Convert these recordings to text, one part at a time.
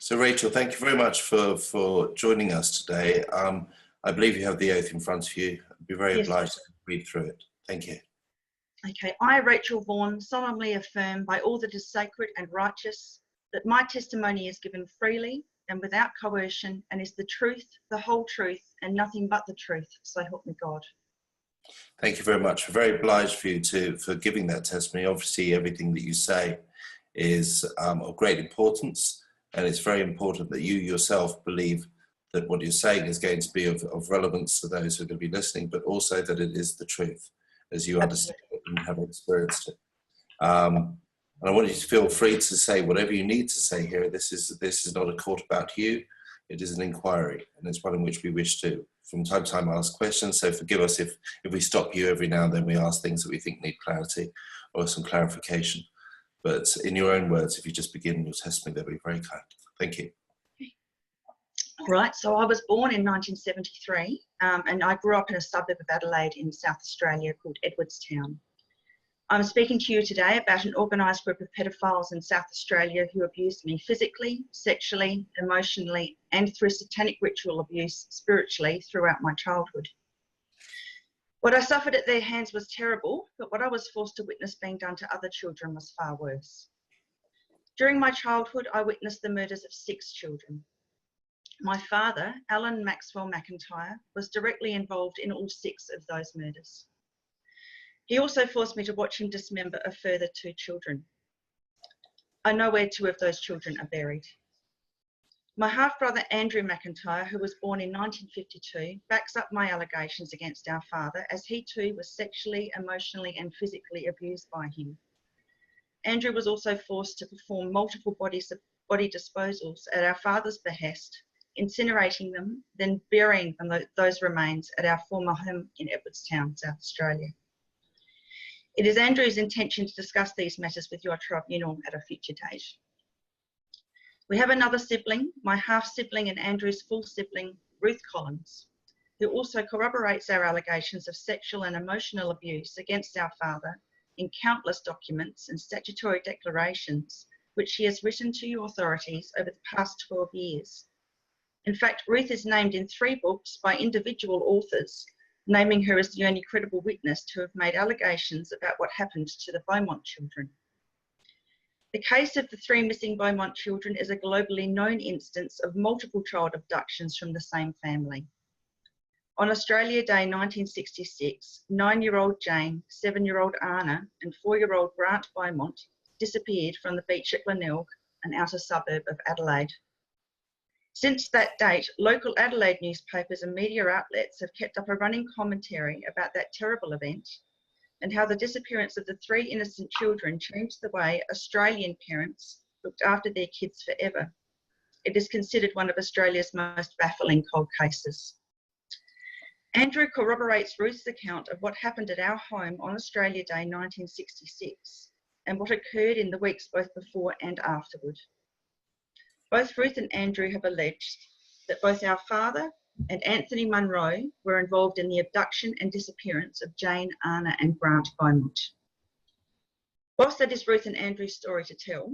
So Rachel, thank you very much for joining us today. I believe you have the oath in front of you. I'd be very obliged to read through it. Thank you. Okay, I, Rachel Vaughan, solemnly affirm by all that is sacred and righteous that my testimony is given freely and without coercion and is the truth, the whole truth, and nothing but the truth, so help me God. Thank you very much. We're very obliged for you for giving that testimony. Obviously, everything that you say is of great importance, and it's very important that you yourself believe that what you're saying is going to be of relevance to those who are going to be listening, but also that it is the truth, as you understand it and have experienced it. And I want you to feel free to say whatever you need to say here. This is not a court about you. It is an inquiry, and it's one in which we wish to, from time to time, ask questions. So forgive us if we stop you every now and then. We ask things that we think need clarity or some clarification. But in your own words, if you just begin your testimony, that'll be very kind. Thank you. Right, so I was born in 1973 and I grew up in a suburb of Adelaide in South Australia called Edwardstown. I'm speaking to you today about an organised group of pedophiles in South Australia who abused me physically, sexually, emotionally, and through satanic ritual abuse spiritually throughout my childhood. What I suffered at their hands was terrible, but what I was forced to witness being done to other children was far worse. During my childhood, I witnessed the murders of 6 children. My father, Alan Maxwell McIntyre, was directly involved in all 6 of those murders. He also forced me to watch him dismember a further 2 children. I know where 2 of those children are buried. My half-brother Andrew McIntyre, who was born in 1952, backs up my allegations against our father, as he too was sexually, emotionally and physically abused by him. Andrew was also forced to perform multiple body disposals at our father's behest, incinerating them, then burying those remains at our former home in Edwardstown, South Australia. It is Andrew's intention to discuss these matters with your tribunal at a future date. We have another sibling, my half-sibling and Andrew's full sibling, Ruth Collins, who also corroborates our allegations of sexual and emotional abuse against our father in countless documents and statutory declarations, which she has written to you authorities over the past 12 years. In fact, Ruth is named in 3 books by individual authors, naming her as the only credible witness to have made allegations about what happened to the Beaumont children. The case of the 3 missing Beaumont children is a globally known instance of multiple child abductions from the same family. On Australia Day 1966, 9-year-old Jane, 7-year-old Anna and 4-year-old Grant Beaumont disappeared from the beach at Glenelg, an outer suburb of Adelaide. Since that date, local Adelaide newspapers and media outlets have kept up a running commentary about that terrible event and how the disappearance of the 3 innocent children changed the way Australian parents looked after their kids forever. It is considered one of Australia's most baffling cold cases. Andrew corroborates Ruth's account of what happened at our home on Australia Day 1966 and what occurred in the weeks both before and afterward. Both Ruth and Andrew have alleged that both our father and Anthony Munro were involved in the abduction and disappearance of Jane, Anna and Grant Beaumont. Whilst that is Ruth and Andrew's story to tell,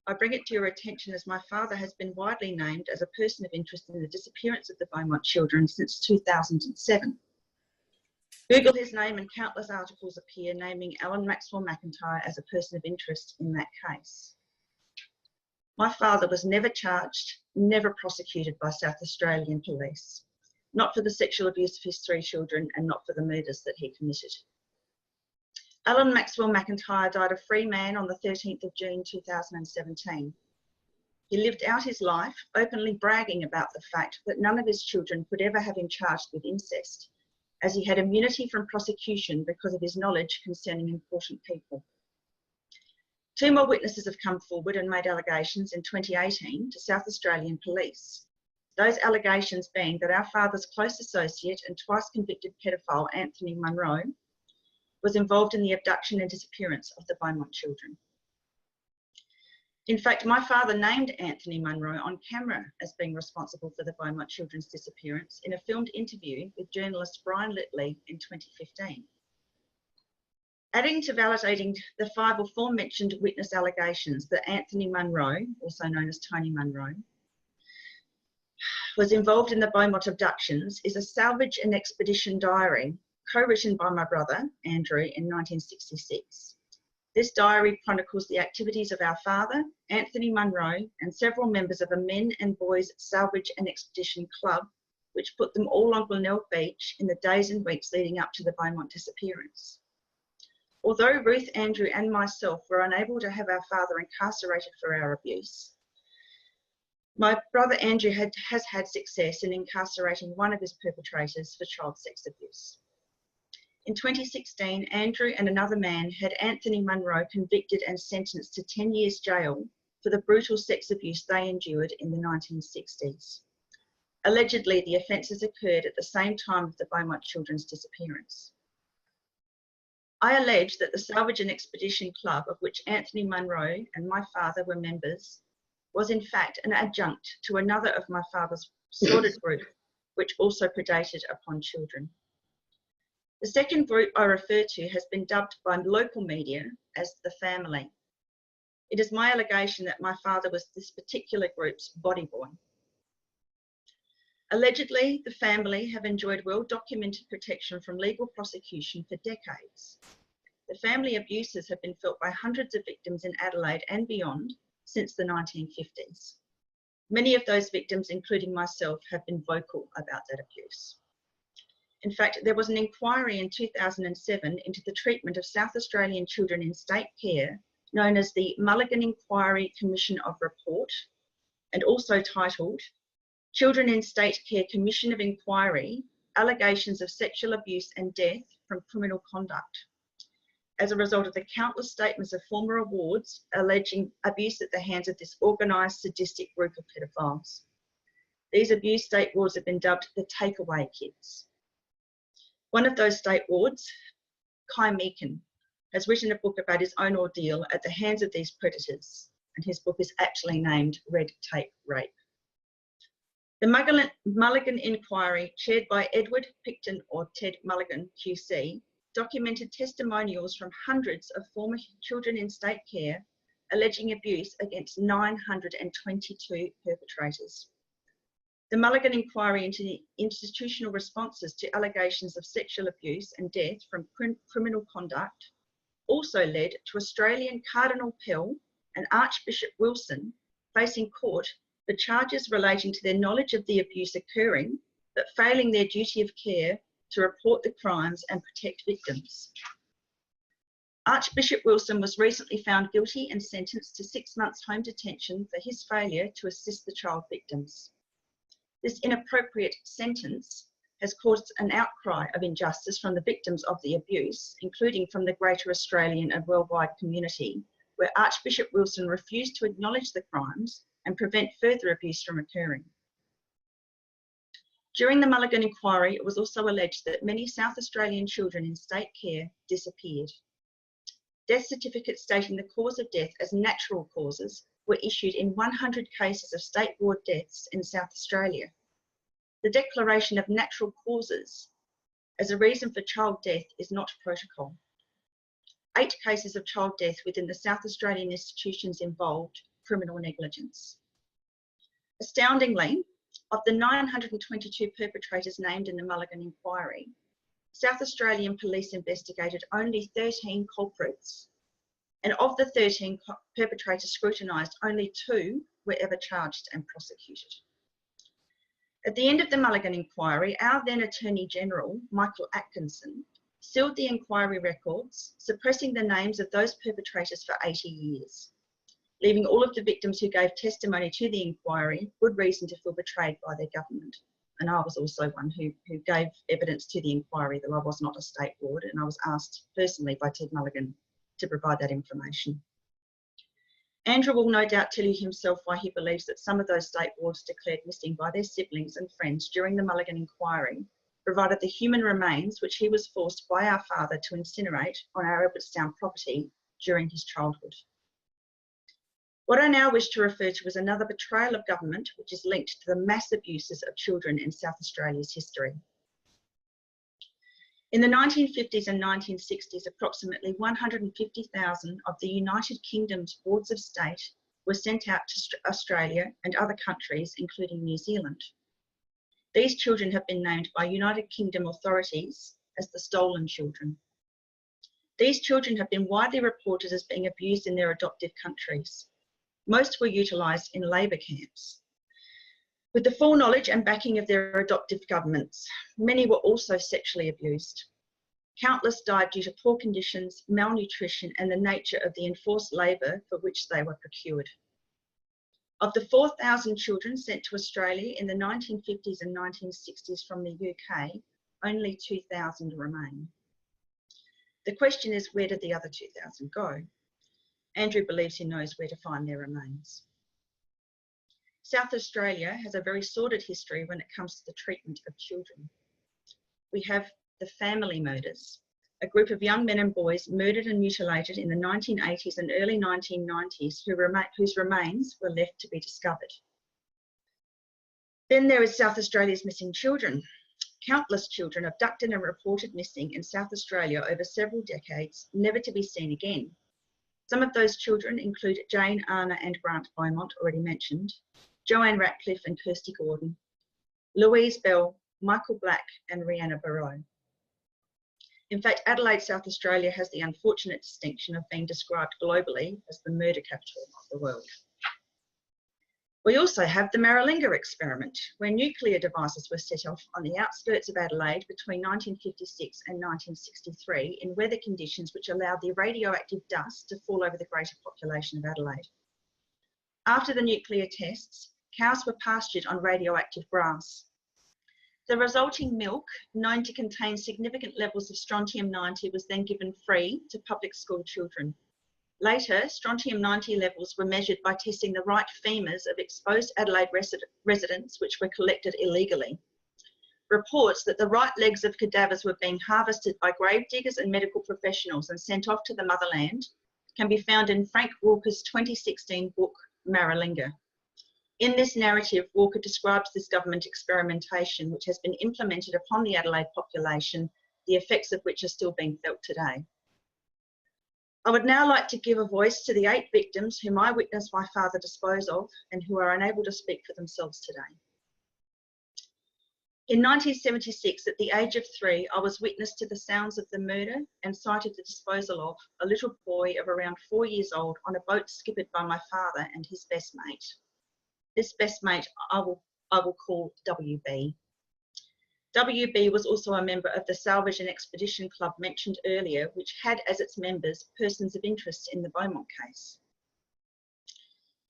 I bring it to your attention as my father has been widely named as a person of interest in the disappearance of the Beaumont children since 2007. Google his name and countless articles appear naming Alan Maxwell McIntyre as a person of interest in that case. My father was never charged, never prosecuted by South Australian police, not for the sexual abuse of his 3 children and not for the murders that he committed. Alan Maxwell McIntyre died a free man on the 13th of June 2017. He lived out his life, openly bragging about the fact that none of his children could ever have him charged with incest, as he had immunity from prosecution because of his knowledge concerning important people. 2 more witnesses have come forward and made allegations in 2018 to South Australian police. Those allegations being that our father's close associate and twice convicted pedophile Anthony Munro was involved in the abduction and disappearance of the Beaumont children. In fact, my father named Anthony Munro on camera as being responsible for the Beaumont children's disappearance in a filmed interview with journalist Brian Litley in 2015. Adding to validating the 5 aforementioned witness allegations that Anthony Munro, also known as Tony Munro, was involved in the Beaumont abductions is a salvage and expedition diary co-written by my brother, Andrew, in 1966. This diary chronicles the activities of our father, Anthony Munro, and several members of a men and boys salvage and expedition club, which put them all on Glenelg Beach in the days and weeks leading up to the Beaumont disappearance. Although Ruth, Andrew, and myself were unable to have our father incarcerated for our abuse, my brother Andrew has had success in incarcerating one of his perpetrators for child sex abuse. In 2016, Andrew and another man had Anthony Munro convicted and sentenced to 10 years jail for the brutal sex abuse they endured in the 1960s. Allegedly, the offences occurred at the same time of the Beaumont Children's disappearance. I allege that the Salvage and Expedition Club, of which Anthony Munro and my father were members, was in fact an adjunct to another of my father's sordid group, which also predated upon children. The second group I refer to has been dubbed by local media as the family. It is my allegation that my father was this particular group's body boy. Allegedly, the family have enjoyed well-documented protection from legal prosecution for decades. The family abuses have been felt by hundreds of victims in Adelaide and beyond since the 1950s. Many of those victims, including myself, have been vocal about that abuse. In fact, there was an inquiry in 2007 into the treatment of South Australian children in state care, known as the Mullighan Inquiry Commission of Report, and also titled Children in State Care Commission of Inquiry, Allegations of Sexual Abuse and Death from Criminal Conduct, as a result of the countless statements of former awards alleging abuse at the hands of this organised, sadistic group of pedophiles. These abuse state wards have been dubbed the takeaway kids. One of those state wards, Kai Meakin, has written a book about his own ordeal at the hands of these predators, and his book is actually named Red Tape Rape. The Mullighan Inquiry, chaired by Edward Picton or Ted Mullighan QC, documented testimonials from hundreds of former children in state care alleging abuse against 922 perpetrators. The Mullighan Inquiry into the institutional responses to allegations of sexual abuse and death from criminal conduct also led to Australian Cardinal Pell and Archbishop Wilson facing court for charges relating to their knowledge of the abuse occurring, but failing their duty of care to report the crimes and protect victims. Archbishop Wilson was recently found guilty and sentenced to 6 months home detention for his failure to assist the child victims. This inappropriate sentence has caused an outcry of injustice from the victims of the abuse, including from the greater Australian and worldwide community, where Archbishop Wilson refused to acknowledge the crimes and prevent further abuse from occurring. During the Mullighan Inquiry, it was also alleged that many South Australian children in state care disappeared. Death certificates stating the cause of death as natural causes were issued in 100 cases of state ward deaths in South Australia. The declaration of natural causes as a reason for child death is not protocol. 8 cases of child death within the South Australian institutions involved criminal negligence. Astoundingly, of the 922 perpetrators named in the Mullighan Inquiry, South Australian police investigated only 13 culprits, and of the 13 perpetrators scrutinised, only 2 were ever charged and prosecuted. At the end of the Mullighan Inquiry, our then Attorney General, Michael Atkinson, sealed the inquiry records, suppressing the names of those perpetrators for 80 years, leaving all of the victims who gave testimony to the inquiry good reason to feel betrayed by their government. And I was also one who gave evidence to the inquiry, though I was not a state ward, and I was asked personally by Ted Mullighan to provide that information. Andrew will no doubt tell you himself why he believes that some of those state wards declared missing by their siblings and friends during the Mullighan Inquiry provided the human remains which he was forced by our father to incinerate on our Edwardstown property during his childhood. What I now wish to refer to as another betrayal of government which is linked to the mass abuses of children in South Australia's history. In the 1950s and 1960s, approximately 150,000 of the United Kingdom's wards of state were sent out to Australia and other countries, including New Zealand. These children have been named by United Kingdom authorities as the stolen children. These children have been widely reported as being abused in their adoptive countries. Most were utilised in labour camps. With the full knowledge and backing of their adoptive governments, many were also sexually abused. Countless died due to poor conditions, malnutrition, and the nature of the enforced labour for which they were procured. Of the 4,000 children sent to Australia in the 1950s and 1960s from the UK, only 2,000 remain. The question is, where did the other 2,000 go? Andrew believes he knows where to find their remains. South Australia has a very sordid history when it comes to the treatment of children. We have the family murders, a group of young men and boys murdered and mutilated in the 1980s and early 1990s whose remains were left to be discovered. Then there is South Australia's missing children. Countless children abducted and reported missing in South Australia over several decades, never to be seen again. Some of those children include Jane, Anna and Grant Beaumont, already mentioned, Joanne Ratcliffe and Kirsty Gordon, Louise Bell, Michael Black and Rihanna Barrow. In fact, Adelaide, South Australia has the unfortunate distinction of being described globally as the murder capital of the world. We also have the Maralinga experiment, where nuclear devices were set off on the outskirts of Adelaide between 1956 and 1963 in weather conditions which allowed the radioactive dust to fall over the greater population of Adelaide. After the nuclear tests, cows were pastured on radioactive grass. The resulting milk, known to contain significant levels of strontium-90, was then given free to public school children. Later, strontium-90 levels were measured by testing the right femurs of exposed Adelaide residents, which were collected illegally. Reports that the right legs of cadavers were being harvested by grave diggers and medical professionals and sent off to the motherland can be found in Frank Walker's 2016 book, Maralinga. In this narrative, Walker describes this government experimentation which has been implemented upon the Adelaide population, the effects of which are still being felt today. I would now like to give a voice to the 8 victims whom I witnessed my father dispose of and who are unable to speak for themselves today. In 1976, at the age of 3, I was witness to the sounds of the murder and sight of the disposal of a little boy of around 4 years old on a boat skippered by my father and his best mate. This best mate I will call WB. WB was also a member of the Salvage and Expedition Club mentioned earlier, which had as its members persons of interest in the Beaumont case.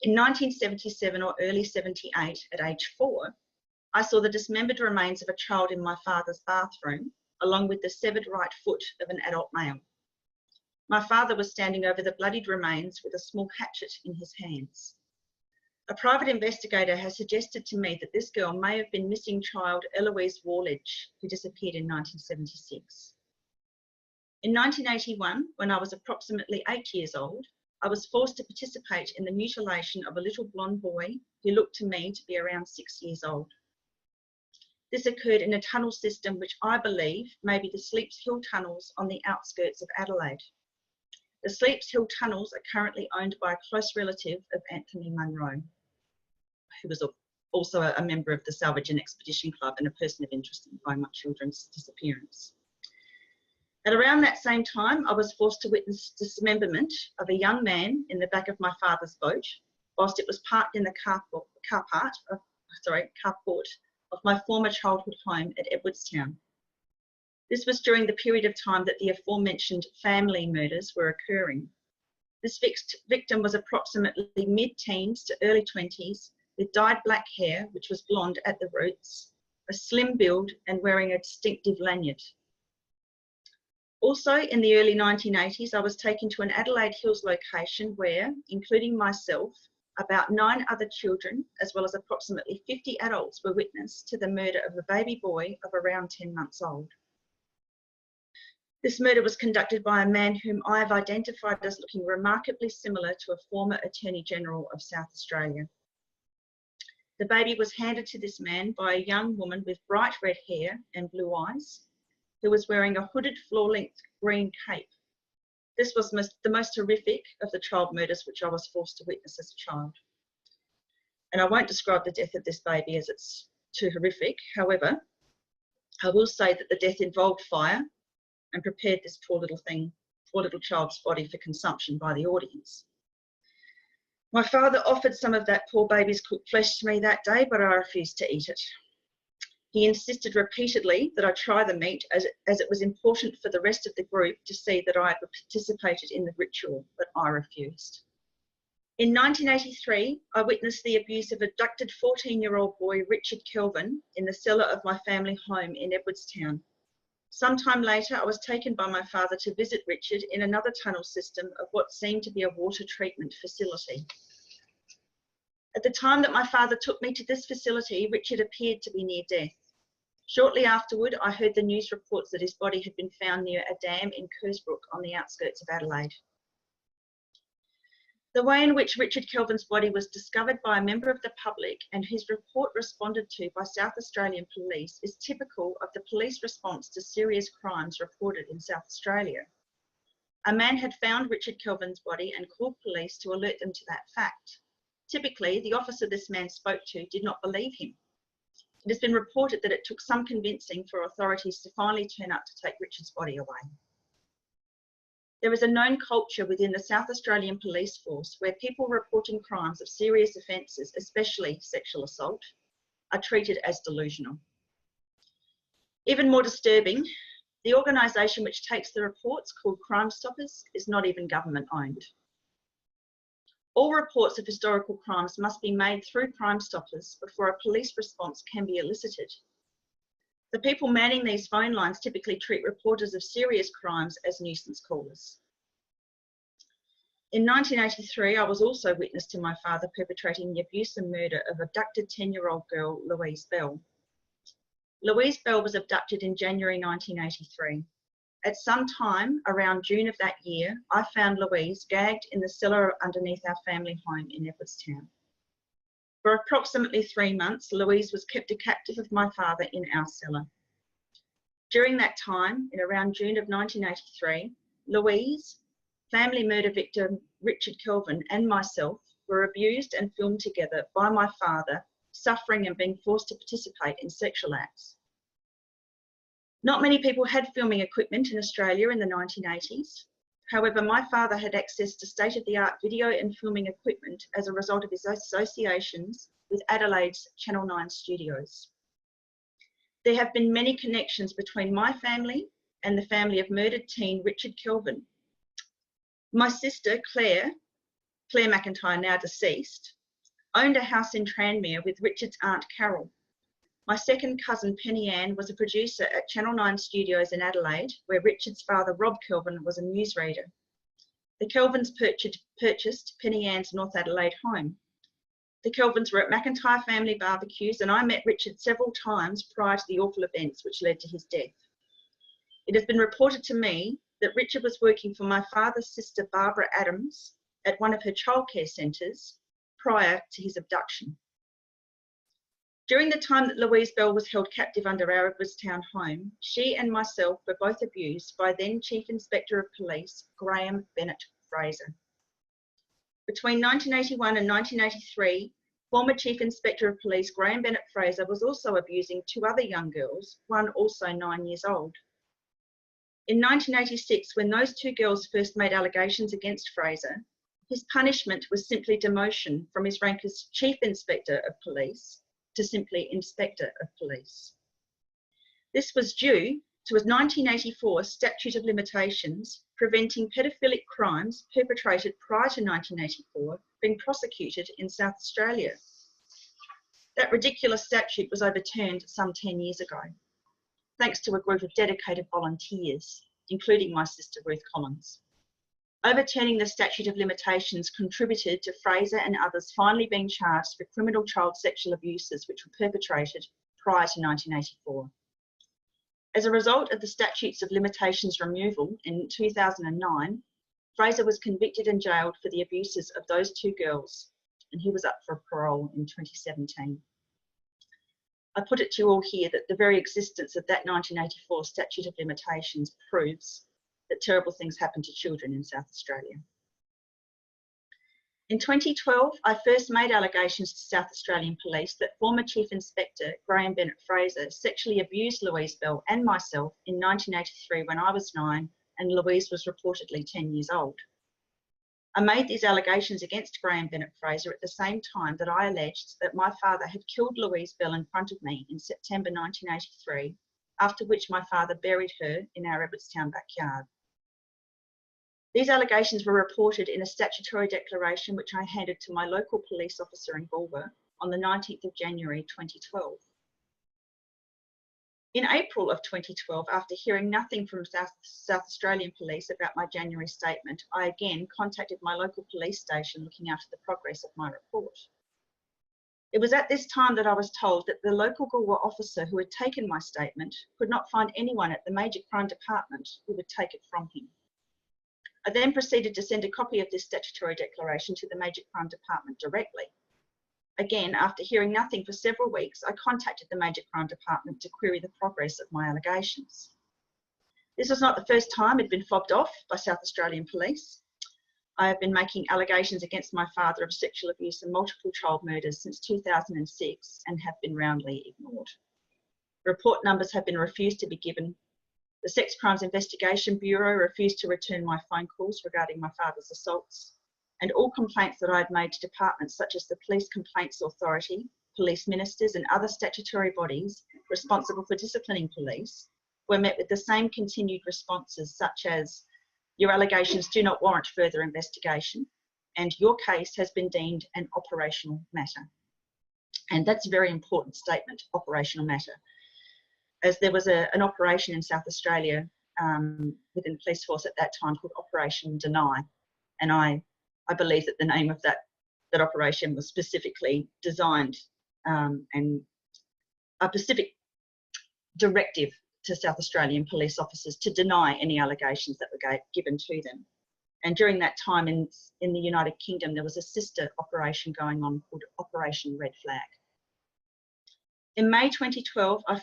In 1977 or early 78, at age 4, I saw the dismembered remains of a child in my father's bathroom, along with the severed right foot of an adult male. My father was standing over the bloodied remains with a small hatchet in his hands. A private investigator has suggested to me that this girl may have been missing child Eloise Warledge, who disappeared in 1976. In 1981, when I was approximately 8 years old, I was forced to participate in the mutilation of a little blonde boy who looked to me to be around 6 years old. This occurred in a tunnel system which I believe may be the Sleeps Hill tunnels on the outskirts of Adelaide. The Sleeps Hill tunnels are currently owned by a close relative of Anthony Munro, who was also a member of the Salvage and Expedition Club and a person of interest in Beaumont Children's disappearance. At around that same time, I was forced to witness dismemberment of a young man in the back of my father's boat, whilst it was parked in the carport of my former childhood home at Edwardstown. This was during the period of time that the aforementioned family murders were occurring. This victim was approximately mid-teens to early 20s, with dyed black hair, which was blonde at the roots, a slim build and wearing a distinctive lanyard. Also, in the early 1980s, I was taken to an Adelaide Hills location where, including myself, about 9 other children, as well as approximately 50 adults, were witness to the murder of a baby boy of around 10 months old. This murder was conducted by a man whom I have identified as looking remarkably similar to a former Attorney General of South Australia. The baby was handed to this man by a young woman with bright red hair and blue eyes, who was wearing a hooded floor-length green cape. This was the most horrific of the child murders which I was forced to witness as a child. And I won't describe the death of this baby as it's too horrific. However, I will say that the death involved fire and prepared this poor little child's body for consumption by the audience. My father offered some of that poor baby's cooked flesh to me that day, but I refused to eat it. He insisted repeatedly that I try the meat as it was important for the rest of the group to see that I had participated in the ritual, but I refused. In 1983, I witnessed the abuse of abducted 14-year-old boy Richard Kelvin in the cellar of my family home in Edwardstown. Sometime later, I was taken by my father to visit Richard in another tunnel system of what seemed to be a water treatment facility. At the time that my father took me to this facility, Richard appeared to be near death. Shortly afterward, I heard the news reports that his body had been found near a dam in Kersbrook on the outskirts of Adelaide. The way in which Richard Kelvin's body was discovered by a member of the public and his report responded to by South Australian police is typical of the police response to serious crimes reported in South Australia. A man had found Richard Kelvin's body and called police to alert them to that fact. Typically, the officer this man spoke to did not believe him. It has been reported that it took some convincing for authorities to finally turn up to take Richard's body away. There is a known culture within the South Australian Police Force where people reporting crimes of serious offences, especially sexual assault, are treated as delusional. Even more disturbing, the organisation which takes the reports, called Crime Stoppers, is not even government owned. All reports of historical crimes must be made through Crime Stoppers before a police response can be elicited. The people manning these phone lines typically treat reporters of serious crimes as nuisance callers. In 1983, I was also witness to my father perpetrating the abuse and murder of abducted 10-year-old girl, Louise Bell. Louise Bell was abducted in January 1983. At some time around June of that year, I found Louise gagged in the cellar underneath our family home in Edwardstown. For approximately 3 months, Louise was kept a captive of my father in our cellar. During that time, in around June of 1983, Louise, family murder victim Richard Kelvin, and myself were abused and filmed together by my father, suffering and being forced to participate in sexual acts. Not many people had filming equipment in Australia in the 1980s. However, my father had access to state-of-the-art video and filming equipment as a result of his associations with Adelaide's Channel 9 studios. There have been many connections between my family and the family of murdered teen Richard Kelvin. My sister, Claire McIntyre, now deceased, owned a house in Tranmere with Richard's aunt Carol. My second cousin, Penny Ann, was a producer at Channel 9 Studios in Adelaide, where Richard's father, Rob Kelvin, was a newsreader. The Kelvins purchased Penny Ann's North Adelaide home. The Kelvins were at McIntyre family barbecues, and I met Richard several times prior to the awful events which led to his death. It has been reported to me that Richard was working for my father's sister, Barbara Adams, at one of her childcare centres prior to his abduction. During the time that Louise Bell was held captive under our Edwardstown home, she and myself were both abused by then Chief Inspector of Police, Graham Bennett Fraser. Between 1981 and 1983, former Chief Inspector of Police Graham Bennett Fraser was also abusing 2 other young girls, one also 9 years old. In 1986, when those 2 girls first made allegations against Fraser, his punishment was simply demotion from his rank as Chief Inspector of Police to simply Inspector of Police. This was due to a 1984 statute of limitations preventing paedophilic crimes perpetrated prior to 1984 being prosecuted in South Australia. That ridiculous statute was overturned some 10 years ago, thanks to a group of dedicated volunteers, including my sister Ruth Collins. Overturning the statute of limitations contributed to Fraser and others finally being charged for criminal child sexual abuses which were perpetrated prior to 1984. As a result of the statutes of limitations removal in 2009, Fraser was convicted and jailed for the abuses of those 2 girls, and he was up for parole in 2017. I put it to you all here that the very existence of that 1984 statute of limitations proves that terrible things happen to children in South Australia. In 2012, I first made allegations to South Australian Police that former Chief Inspector Graham Bennett-Fraser sexually abused Louise Bell and myself in 1983 when I was 9 and Louise was reportedly 10 years old. I made these allegations against Graham Bennett-Fraser at the same time that I alleged that my father had killed Louise Bell in front of me in September 1983, after which my father buried her in our Edwardstown backyard. These allegations were reported in a statutory declaration which I handed to my local police officer in Galway on the 19th of January 2012. In April of 2012, after hearing nothing from South Australian Police about my January statement, I again contacted my local police station looking after the progress of my report. It was at this time that I was told that the local Galway officer who had taken my statement could not find anyone at the Major Crime Department who would take it from him. I then proceeded to send a copy of this statutory declaration to the Major Crime Department directly. Again, after hearing nothing for several weeks, I contacted the Major Crime Department to query the progress of my allegations. This was not the first time I'd been fobbed off by South Australian Police. I have been making allegations against my father of sexual abuse and multiple child murders since 2006 and have been roundly ignored. Report numbers have been refused to be given. The Sex Crimes Investigation Bureau refused to return my phone calls regarding my father's assaults, and all complaints that I had made to departments such as the Police Complaints Authority, police ministers and other statutory bodies responsible for disciplining police were met with the same continued responses such as, your allegations do not warrant further investigation and your case has been deemed an operational matter. And that's a very important statement, operational matter, as there was an operation in South Australia within the police force at that time called Operation Deny. And I believe that the name of that operation was specifically designed and a specific directive to South Australian police officers to deny any allegations that were given to them. And during that time in the United Kingdom, there was a sister operation going on called Operation Red Flag. In May 2012, I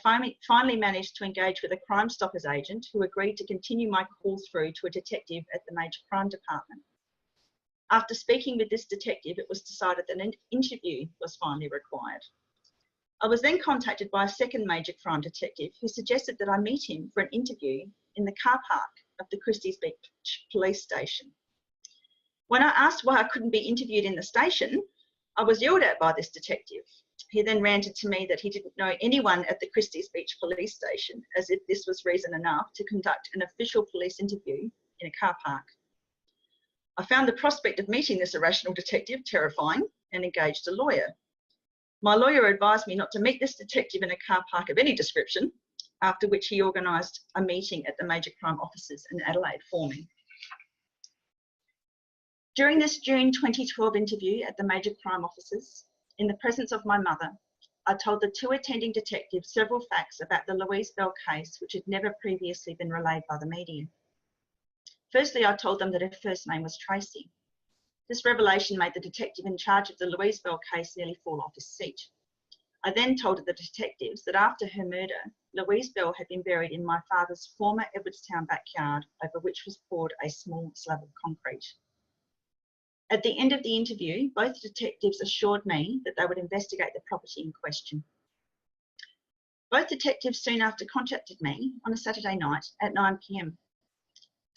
finally managed to engage with a Crime Stoppers agent who agreed to continue my call through to a detective at the Major Crime Department. After speaking with this detective, it was decided that an interview was finally required. I was then contacted by a second major crime detective who suggested that I meet him for an interview in the car park of the Christies Beach police station. When I asked why I couldn't be interviewed in the station, I was yelled at by this detective. He then ranted to me that he didn't know anyone at the Christies Beach police station, as if this was reason enough to conduct an official police interview in a car park. I found the prospect of meeting this irrational detective terrifying and engaged a lawyer. My lawyer advised me not to meet this detective in a car park of any description, after which he organised a meeting at the Major Crime Offices in Adelaide for me. During this June 2012 interview at the Major Crime Offices, in the presence of my mother, I told the two attending detectives several facts about the Louise Bell case which had never previously been relayed by the media. Firstly, I told them that her first name was Tracy. This revelation made the detective in charge of the Louise Bell case nearly fall off his seat. I then told the detectives that after her murder, Louise Bell had been buried in my father's former Edwardstown backyard, over which was poured a small slab of concrete. At the end of the interview, both detectives assured me that they would investigate the property in question. Both detectives soon after contacted me on a Saturday night at 9 p.m.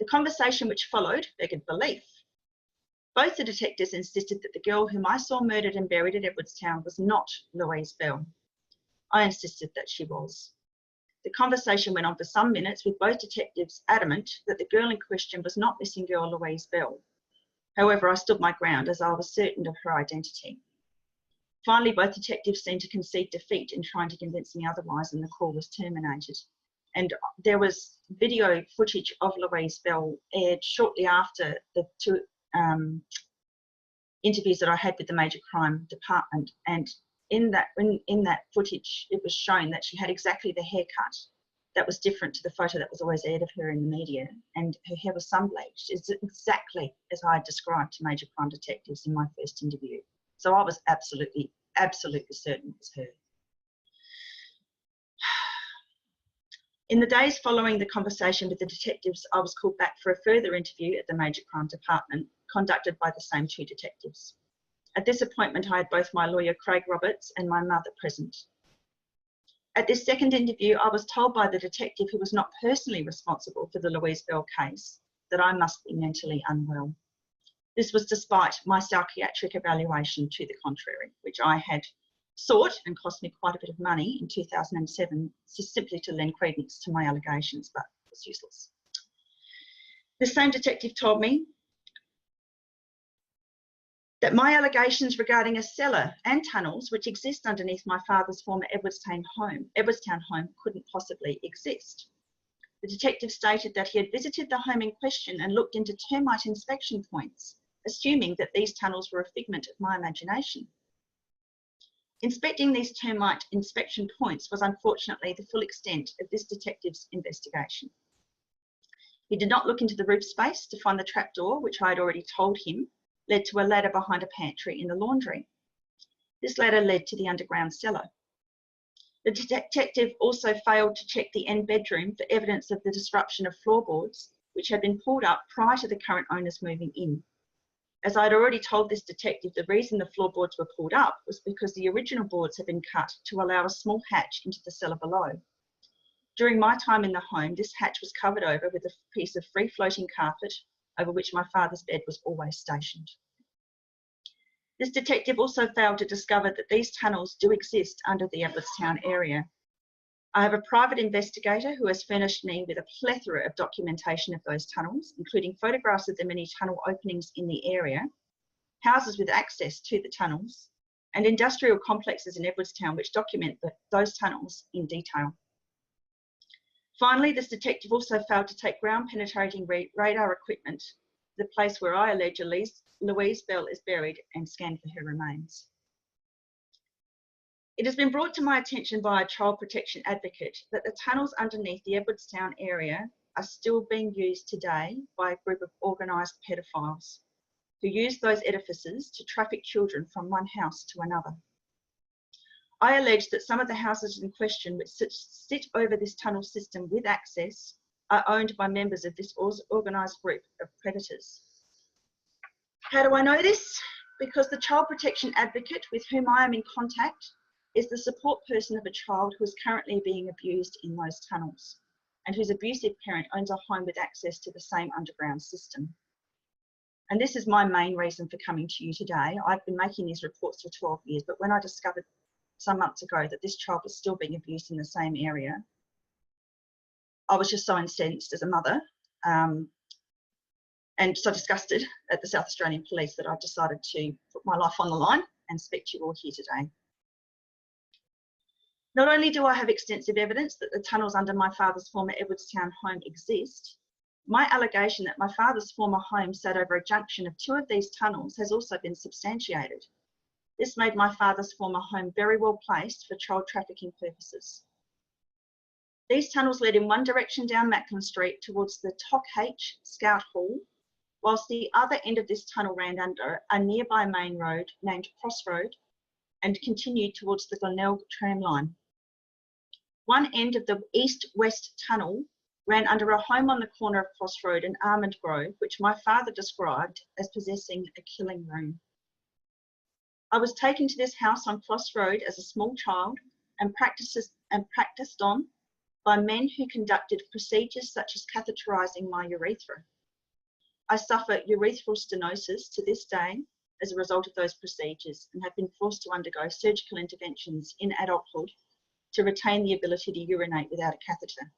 The conversation which followed begged belief. Both the detectives insisted that the girl whom I saw murdered and buried at Edwardstown was not Louise Bell. I insisted that she was. The conversation went on for some minutes, with both detectives adamant that the girl in question was not missing girl Louise Bell. However, I stood my ground as I was certain of her identity. Finally, both detectives seemed to concede defeat in trying to convince me otherwise, and the call was terminated. And there was video footage of Louise Bell aired shortly after the two interviews that I had with the Major Crime Department. And in that footage, it was shown that she had exactly the haircut that was different to the photo that was always aired of her in the media, and her hair was sun-bleached. It's exactly as I described to Major Crime detectives in my first interview. So I was absolutely certain it was her. In the days following the conversation with the detectives, I was called back for a further interview at the Major Crime Department, conducted by the same two detectives. At this appointment, I had both my lawyer, Craig Roberts, and my mother present. At this second interview, I was told by the detective, who was not personally responsible for the Louise Bell case, that I must be mentally unwell. This was despite my psychiatric evaluation to the contrary, which I had sought and cost me quite a bit of money in 2007, simply to lend credence to my allegations, but it was useless. The same detective told me that my allegations regarding a cellar and tunnels which exist underneath my father's former Edwardstown home couldn't possibly exist. The detective stated that he had visited the home in question and looked into termite inspection points, assuming that these tunnels were a figment of my imagination. Inspecting these termite inspection points was unfortunately the full extent of this detective's investigation. He did not look into the roof space to find the trapdoor, which I had already told him led to a ladder behind a pantry in the laundry. This ladder led to the underground cellar. The detective also failed to check the end bedroom for evidence of the disruption of floorboards, which had been pulled up prior to the current owners moving in. As I had already told this detective, the reason the floorboards were pulled up was because the original boards had been cut to allow a small hatch into the cellar below. During my time in the home, this hatch was covered over with a piece of free-floating carpet over which my father's bed was always stationed. This detective also failed to discover that these tunnels do exist under the Edwardstown area. I have a private investigator who has furnished me with a plethora of documentation of those tunnels, including photographs of the many tunnel openings in the area, houses with access to the tunnels, and industrial complexes in Edwardstown which document those tunnels in detail. Finally, this detective also failed to take ground-penetrating radar equipment to the place where I allege Louise Bell is buried and scan for her remains. It has been brought to my attention by a child protection advocate that the tunnels underneath the Edwardstown area are still being used today by a group of organised pedophiles who use those edifices to traffic children from one house to another. I allege that some of the houses in question which sit over this tunnel system with access are owned by members of this organised group of predators. How do I know this? Because the child protection advocate with whom I am in contact is the support person of a child who is currently being abused in those tunnels and whose abusive parent owns a home with access to the same underground system. And this is my main reason for coming to you today. I've been making these reports for 12 years, but when I discovered some months ago that this child was still being abused in the same area, I was just so incensed as a mother and so disgusted at the South Australian Police that I've decided to put my life on the line and speak to you all here today. Not only do I have extensive evidence that the tunnels under my father's former Edwardstown home exist, my allegation that my father's former home sat over a junction of two of these tunnels has also been substantiated. This made my father's former home very well placed for child trafficking purposes. These tunnels led in one direction down Macklin Street towards the Tock H Scout Hall, whilst the other end of this tunnel ran under a nearby main road named Crossroad and continued towards the Glenelg tram line. One end of the east-west tunnel ran under a home on the corner of Crossroad and Almond Grove, which my father described as possessing a killing room. I was taken to this house on Crossroad as a small child and practiced on by men who conducted procedures such as catheterising my urethra. I suffer urethral stenosis to this day as a result of those procedures and have been forced to undergo surgical interventions in adulthood to retain the ability to urinate without a catheter.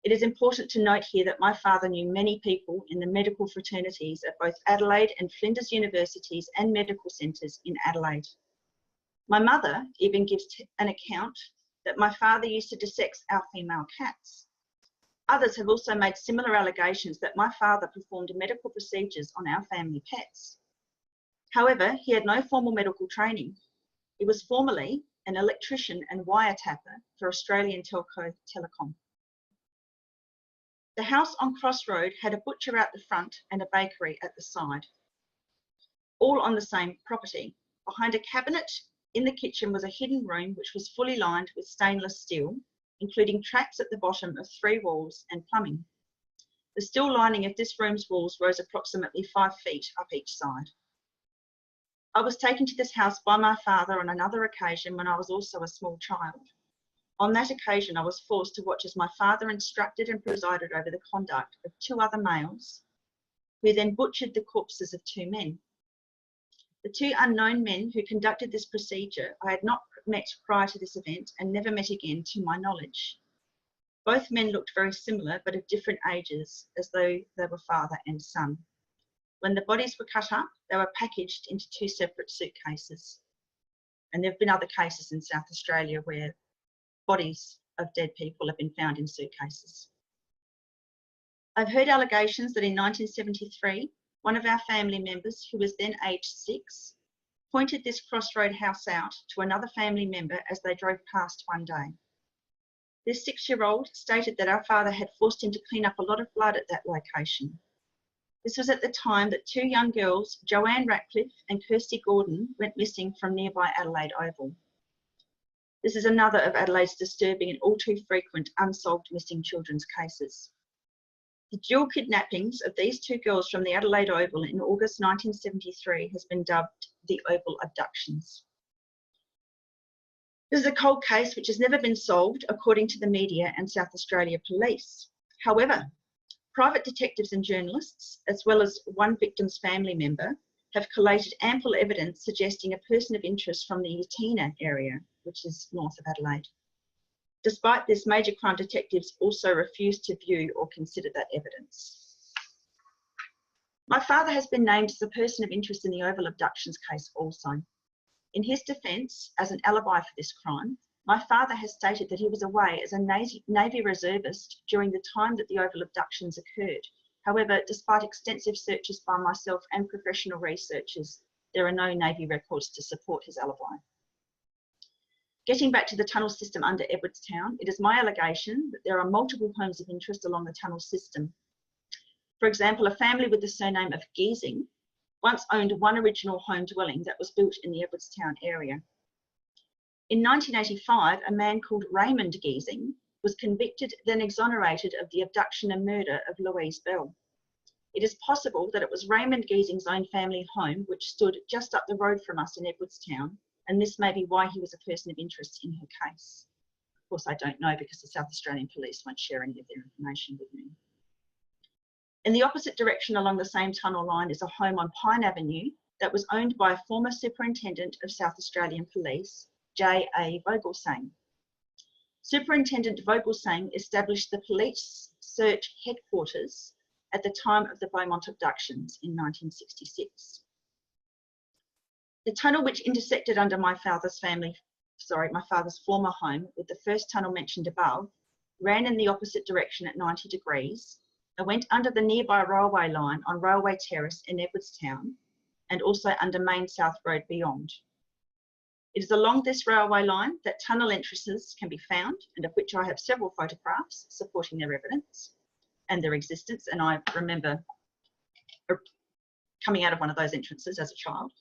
It is important to note here that my father knew many people in the medical fraternities at both Adelaide and Flinders universities and medical centres in Adelaide. My mother even gives an account that my father used to dissex our female cats. Others have also made similar allegations that my father performed medical procedures on our family pets. However, he had no formal medical training. He was formerly an electrician and wiretapper for Australian Telco Telecom. The house on Crossroad had a butcher out the front and a bakery at the side, all on the same property. Behind a cabinet in the kitchen was a hidden room which was fully lined with stainless steel, including tracks at the bottom of 3 walls and plumbing. The steel lining of this room's walls rose approximately 5 feet up each side. I was taken to this house by my father on another occasion when I was also a small child. On that occasion, I was forced to watch as my father instructed and presided over the conduct of 2 other males, who then butchered the corpses of 2 men. The 2 unknown men who conducted this procedure I had not met prior to this event and never met again to my knowledge. Both men looked very similar but of different ages, as though they were father and son. When the bodies were cut up, they were packaged into 2 separate suitcases. And there have been other cases in South Australia where bodies of dead people have been found in suitcases. I've heard allegations that in 1973, one of our family members, who was then aged 6, pointed this crossroad house out to another family member as they drove past one day. This 6-year-old stated that our father had forced him to clean up a lot of blood at that location. This was at the time that 2 young girls, Joanne Ratcliffe and Kirsty Gordon, went missing from nearby Adelaide Oval. This is another of Adelaide's disturbing and all too frequent unsolved missing children's cases. The dual kidnappings of these 2 girls from the Adelaide Oval in August 1973 has been dubbed the Oval abductions. This is a cold case which has never been solved, according to the media and South Australia Police. However, private detectives and journalists, as well as one victim's family member, have collated ample evidence suggesting a person of interest from the Yatina area, which is north of Adelaide. Despite this, major crime detectives also refuse to view or consider that evidence. My father has been named as a person of interest in the Oval abductions case also. In his defence, as an alibi for this crime, my father has stated that he was away as a Navy reservist during the time that the Oval abductions occurred. However, despite extensive searches by myself and professional researchers, there are no Navy records to support his alibi. Getting back to the tunnel system under Edwardstown, it is my allegation that there are multiple homes of interest along the tunnel system. For example, a family with the surname of Giesing once owned one original home dwelling that was built in the Edwardstown area. In 1985, a man called Raymond Giesing was convicted, then exonerated of the abduction and murder of Louise Bell. It is possible that it was Raymond Giesing's own family home which stood just up the road from us in Edwardstown, and this may be why he was a person of interest in her case. Of course, I don't know because the South Australian Police won't share any of their information with me. In the opposite direction along the same tunnel line is a home on Pine Avenue that was owned by a former Superintendent of South Australian Police, J.A. Vogelsang. Superintendent Vogelsang established the police search headquarters at the time of the Beaumont abductions in 1966. The tunnel which intersected under my father's former home with the first tunnel mentioned above ran in the opposite direction at 90 degrees and went under the nearby railway line on Railway Terrace in Edwardstown and also under Main South Road beyond. It is along this railway line that tunnel entrances can be found, and of which I have several photographs supporting their evidence and their existence, and I remember coming out of one of those entrances as a child.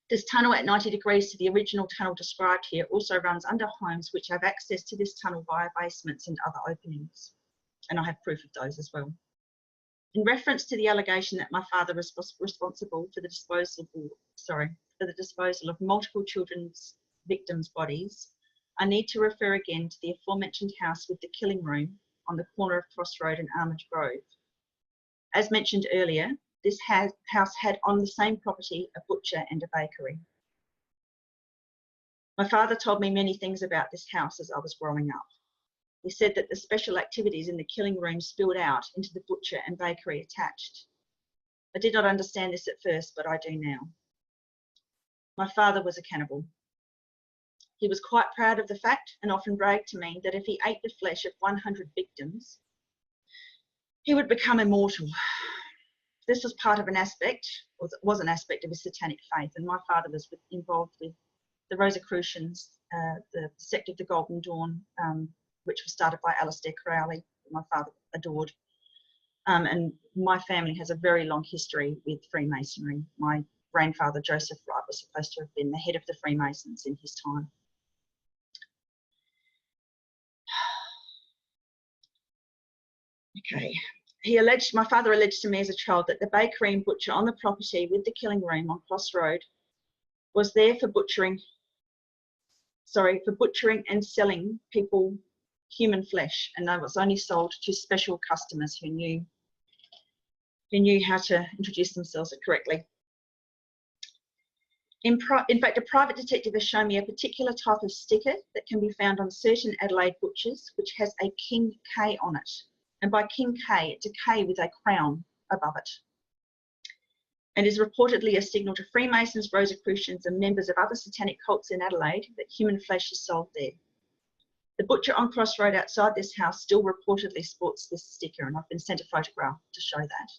This tunnel at 90 degrees to the original tunnel described here also runs under homes which have access to this tunnel via basements and other openings, and I have proof of those as well. In reference to the allegation that my father was responsible for the disposal of multiple children's victims' bodies, I need to refer again to the aforementioned house with the killing room on the corner of Cross Road and Armage Grove. As mentioned earlier, this house had on the same property a butcher and a bakery. My father told me many things about this house as I was growing up. He said that the special activities in the killing room spilled out into the butcher and bakery attached. I did not understand this at first, but I do now. My father was a cannibal. He was quite proud of the fact and often bragged to me that if he ate the flesh of 100 victims, he would become immortal. This was part of an aspect, or was an aspect of his satanic faith, and my father was involved with the Rosicrucians, the sect of the Golden Dawn, which was started by Alistair Crowley, who my father adored. And my family has a very long history with Freemasonry. My grandfather, Joseph Wright, was supposed to have been the head of the Freemasons in his time. Okay. My father alleged to me as a child that the bakery and butcher on the property with the killing room on Cross Road was there for butchering and selling people human flesh, and that was only sold to special customers who knew how to introduce themselves correctly. In fact, a private detective has shown me a particular type of sticker that can be found on certain Adelaide butchers, which has a King K on it. And by King K, it's a K with a crown above it. And is reportedly a signal to Freemasons, Rosicrucians, and members of other satanic cults in Adelaide that human flesh is sold there. The butcher on Cross Road outside this house still reportedly sports this sticker, and I've been sent a photograph to show that.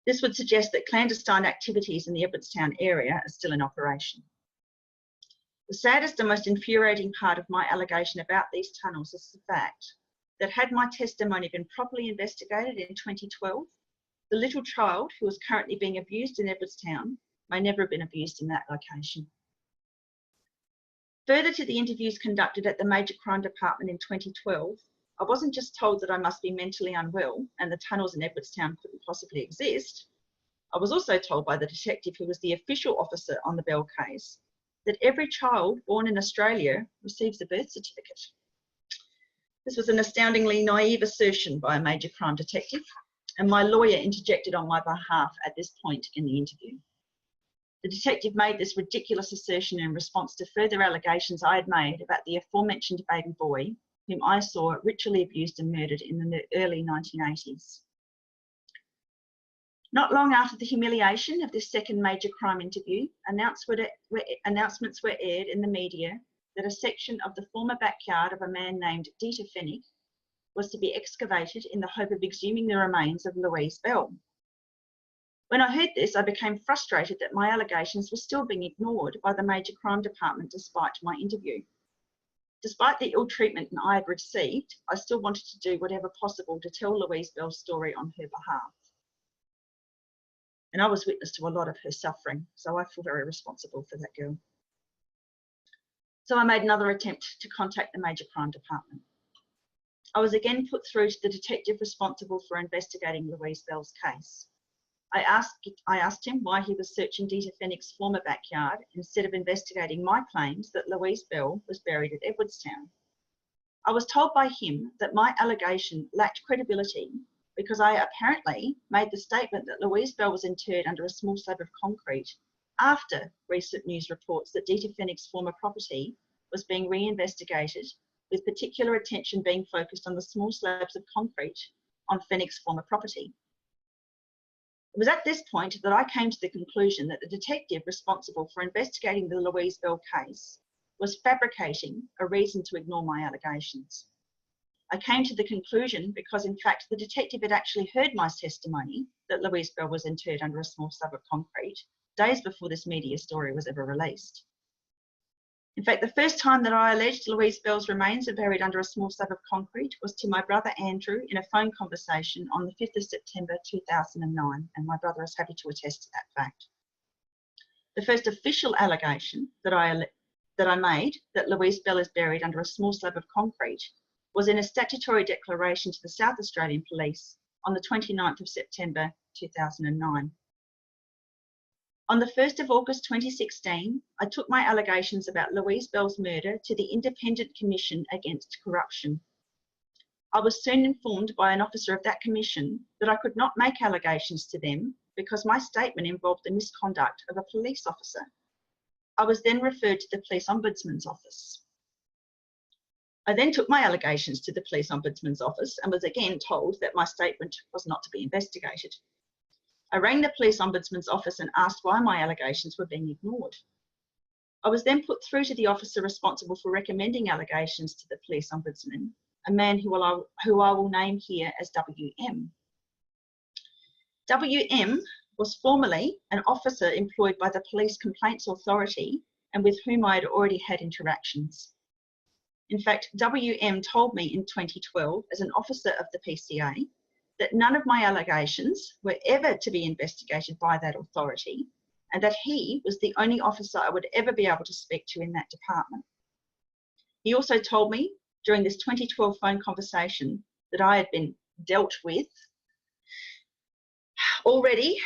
This would suggest that clandestine activities in the Edwardstown area are still in operation. The saddest and most infuriating part of my allegation about these tunnels is the fact that had my testimony been properly investigated in 2012, the little child who is currently being abused in Edwardstown may never have been abused in that location. Further to the interviews conducted at the Major Crime Department in 2012, I wasn't just told that I must be mentally unwell and the tunnels in Edwardstown couldn't possibly exist. I was also told by the detective who was the official officer on the Bell case that every child born in Australia receives a birth certificate. This was an astoundingly naive assertion by a major crime detective, and my lawyer interjected on my behalf at this point in the interview. The detective made this ridiculous assertion in response to further allegations I had made about the aforementioned baby boy whom I saw ritually abused and murdered in the early 1980s. Not long after the humiliation of this second major crime interview, announcements were aired in the media that a section of the former backyard of a man named Dieter Fennig was to be excavated in the hope of exhuming the remains of Louise Bell. When I heard this, I became frustrated that my allegations were still being ignored by the Major Crime Department despite my interview. Despite the ill treatment I had received, I still wanted to do whatever possible to tell Louise Bell's story on her behalf. And I was witness to a lot of her suffering, so I feel very responsible for that girl. So I made another attempt to contact the Major Crime Department. I was again put through to the detective responsible for investigating Louise Bell's case. I asked him why he was searching Dieter Fennig's former backyard instead of investigating my claims that Louise Bell was buried at Edwardstown. I was told by him that my allegation lacked credibility because I apparently made the statement that Louise Bell was interred under a small slab of concrete after recent news reports that Dieter Fennig's former property was being reinvestigated, with particular attention being focused on the small slabs of concrete on Fennig's former property. It was at this point that I came to the conclusion that the detective responsible for investigating the Louise Bell case was fabricating a reason to ignore my allegations. I came to the conclusion because, in fact, the detective had actually heard my testimony that Louise Bell was interred under a small slab of concrete days before this media story was ever released. In fact, the first time that I alleged Louise Bell's remains are buried under a small slab of concrete was to my brother Andrew in a phone conversation on the 5th of September 2009, and my brother is happy to attest to that fact. The first official allegation that I made that Louise Bell is buried under a small slab of concrete was in a statutory declaration to the South Australian Police on the 29th of September 2009. On the 1st of August 2016, I took my allegations about Louise Bell's murder to the Independent Commission Against Corruption. I was soon informed by an officer of that commission that I could not make allegations to them because my statement involved the misconduct of a police officer. I was then referred to the Police Ombudsman's Office. I then took my allegations to the Police Ombudsman's Office and was again told that my statement was not to be investigated. I rang the Police Ombudsman's Office and asked why my allegations were being ignored. I was then put through to the officer responsible for recommending allegations to the Police Ombudsman, a man who I will name here as WM. WM was formerly an officer employed by the Police Complaints Authority and with whom I had already had interactions. In fact, WM told me in 2012, as an officer of the PCA, that none of my allegations were ever to be investigated by that authority and that he was the only officer I would ever be able to speak to in that department. He also told me during this 2012 phone conversation that I had been dealt with already.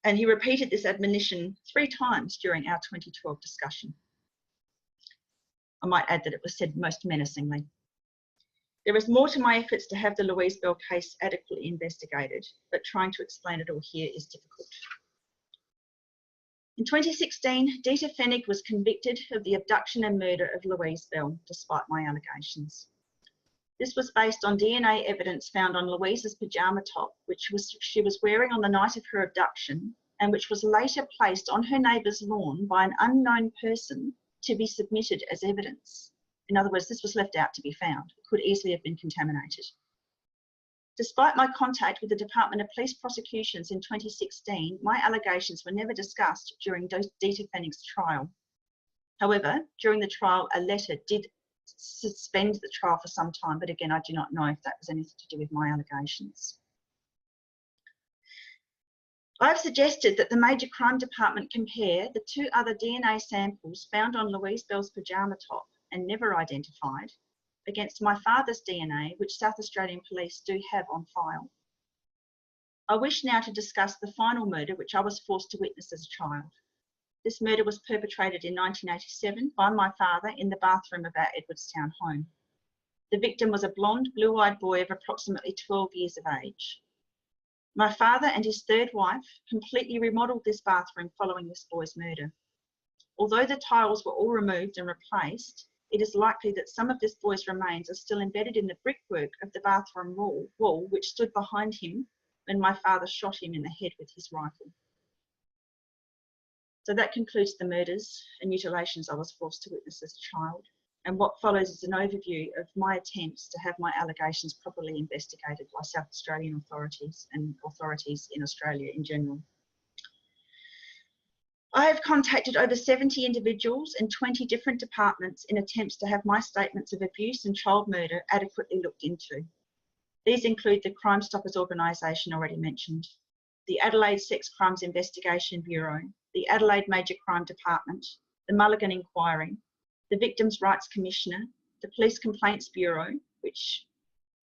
And he repeated this admonition 3 times during our 2012 discussion. I might add that it was said most menacingly. There is more to my efforts to have the Louise Bell case adequately investigated, but trying to explain it all here is difficult. In 2016, Dita Fennig was convicted of the abduction and murder of Louise Bell, despite my allegations. This was based on DNA evidence found on Louise's pyjama top, which she was wearing on the night of her abduction, and which was later placed on her neighbour's lawn by an unknown person to be submitted as evidence. In other words, this was left out to be found. It could easily have been contaminated. Despite my contact with the Department of Police Prosecutions in 2016, my allegations were never discussed during Dita Fennig's trial. However, during the trial, a letter did suspend the trial for some time, but again, I do not know if that was anything to do with my allegations. I've suggested that the Major Crime Department compare the 2 other DNA samples found on Louise Bell's pyjama top and never identified against my father's DNA, which South Australian Police do have on file. I wish now to discuss the final murder which I was forced to witness as a child. This murder was perpetrated in 1987 by my father in the bathroom of our Edwardstown home. The victim was a blonde, blue-eyed boy of approximately 12 years of age. My father and his 3rd wife completely remodelled this bathroom following this boy's murder. Although the tiles were all removed and replaced, it is likely that some of this boy's remains are still embedded in the brickwork of the bathroom wall which stood behind him when my father shot him in the head with his rifle. So that concludes the murders and mutilations I was forced to witness as a child. And what follows is an overview of my attempts to have my allegations properly investigated by South Australian authorities and authorities in Australia in general. I have contacted over 70 individuals in 20 different departments in attempts to have my statements of abuse and child murder adequately looked into. These include the Crime Stoppers organisation already mentioned, the Adelaide Sex Crimes Investigation Bureau, the Adelaide Major Crime Department, the Mullighan Inquiry, the Victims' Rights Commissioner, the Police Complaints Bureau, which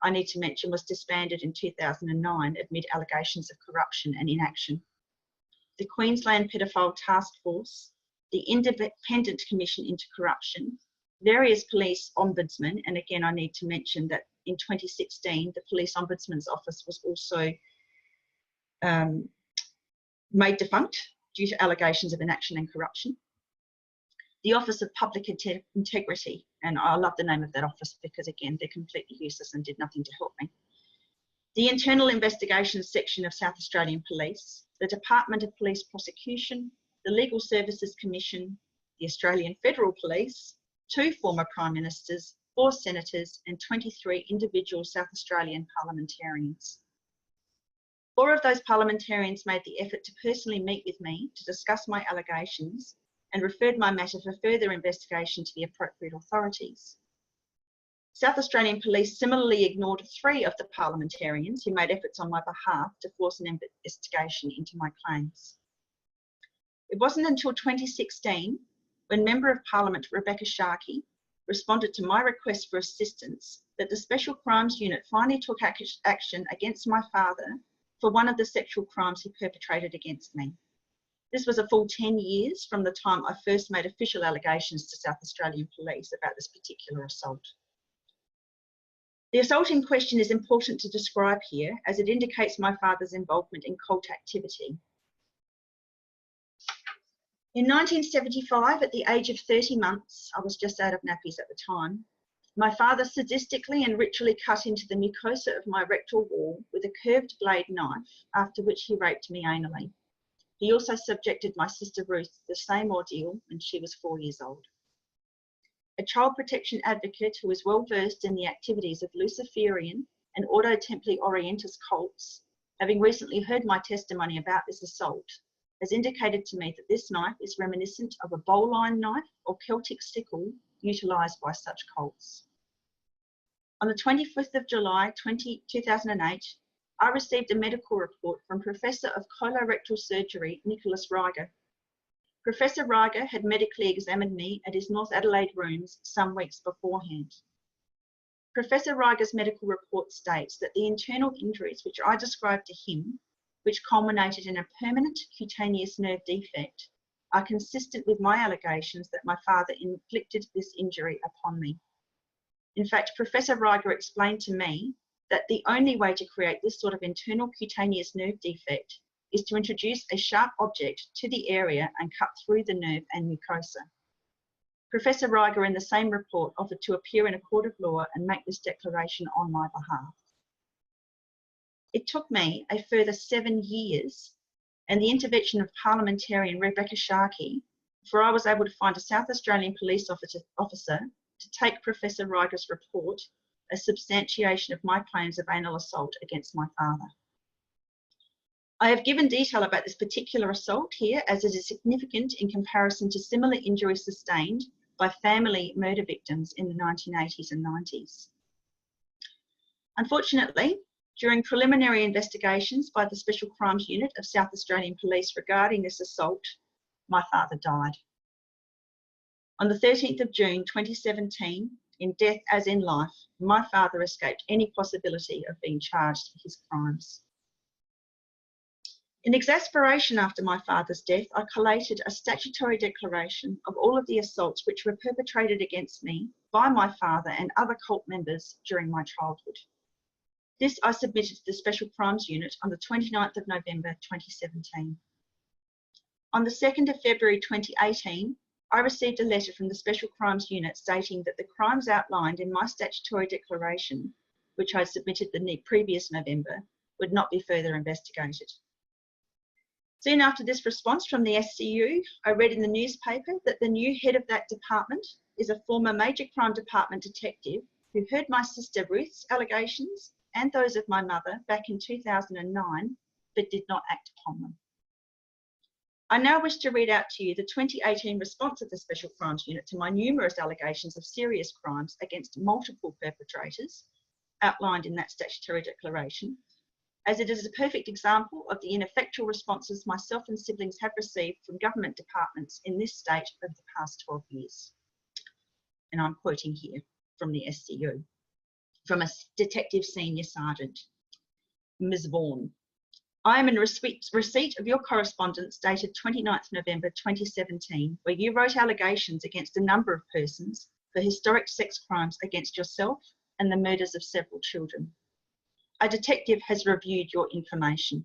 I need to mention was disbanded in 2009 amid allegations of corruption and inaction, the Queensland Paedophile Task Force, the Independent Commission into Corruption, various police ombudsmen, and again I need to mention that in 2016 the Police Ombudsman's Office was also made defunct due to allegations of inaction and corruption. The Office of Public Integrity, and I love the name of that office because again they're completely useless and did nothing to help me. The Internal Investigations Section of South Australian Police, the Department of Police Prosecution, the Legal Services Commission, the Australian Federal Police, 2 former Prime Ministers, 4 Senators and 23 individual South Australian parliamentarians. 4 of those parliamentarians made the effort to personally meet with me to discuss my allegations and referred my matter for further investigation to the appropriate authorities. South Australian Police similarly ignored 3 of the parliamentarians who made efforts on my behalf to force an investigation into my claims. It wasn't until 2016 when Member of Parliament Rebecca Sharkey responded to my request for assistance that the Special Crimes Unit finally took action against my father for one of the sexual crimes he perpetrated against me. This was a full 10 years from the time I first made official allegations to South Australian Police about this particular assault. The assault in question is important to describe here as it indicates my father's involvement in cult activity. In 1975, at the age of 30 months, I was just out of nappies at the time, my father sadistically and ritually cut into the mucosa of my rectal wall with a curved blade knife, after which he raped me anally. He also subjected my sister Ruth to the same ordeal when she was 4 years old. A child protection advocate who is well versed in the activities of Luciferian and Ordo Templi Orientis cults, having recently heard my testimony about this assault, has indicated to me that this knife is reminiscent of a bowline knife or Celtic sickle utilised by such cults. On the 25th of July 2008, I received a medical report from Professor of Colorectal Surgery, Nicholas Ryger. Professor Ryger had medically examined me at his North Adelaide rooms some weeks beforehand. Professor Reiger's medical report states that the internal injuries which I described to him, which culminated in a permanent cutaneous nerve defect, are consistent with my allegations that my father inflicted this injury upon me. In fact, Professor Reiger explained to me that the only way to create this sort of internal cutaneous nerve defect is to introduce a sharp object to the area and cut through the nerve and mucosa. Professor Reiger in the same report offered to appear in a court of law and make this declaration on my behalf. It took me a further 7 years and the intervention of parliamentarian Rebecca Sharkey before I was able to find a South Australian police officer to take Professor Reiger's report as substantiation of my claims of anal assault against my father. I have given detail about this particular assault here as it is significant in comparison to similar injuries sustained by family murder victims in the 1980s and 90s. Unfortunately, during preliminary investigations by the Special Crimes Unit of South Australian Police regarding this assault, my father died. On the 13th of June 2017, in death as in life, my father escaped any possibility of being charged for his crimes. In exasperation after my father's death, I collated a statutory declaration of all of the assaults which were perpetrated against me by my father and other cult members during my childhood. This I submitted to the Special Crimes Unit on the 29th of November 2017. On the 2nd of February 2018, I received a letter from the Special Crimes Unit stating that the crimes outlined in my statutory declaration, which I submitted the previous November, would not be further investigated. Soon after this response from the SCU, I read in the newspaper that the new head of that department is a former Major Crime Department detective who heard my sister Ruth's allegations and those of my mother back in 2009, but did not act upon them. I now wish to read out to you the 2018 response of the Special Crimes Unit to my numerous allegations of serious crimes against multiple perpetrators outlined in that statutory declaration, as it is a perfect example of the ineffectual responses myself and siblings have received from government departments in this state over the past 12 years. And I'm quoting here from the SCU, from a Detective Senior Sergeant, Ms. Vaughan. I am in receipt of your correspondence dated 29th November 2017, where you wrote allegations against a number of persons for historic sex crimes against yourself and the murders of several children. A detective has reviewed your information.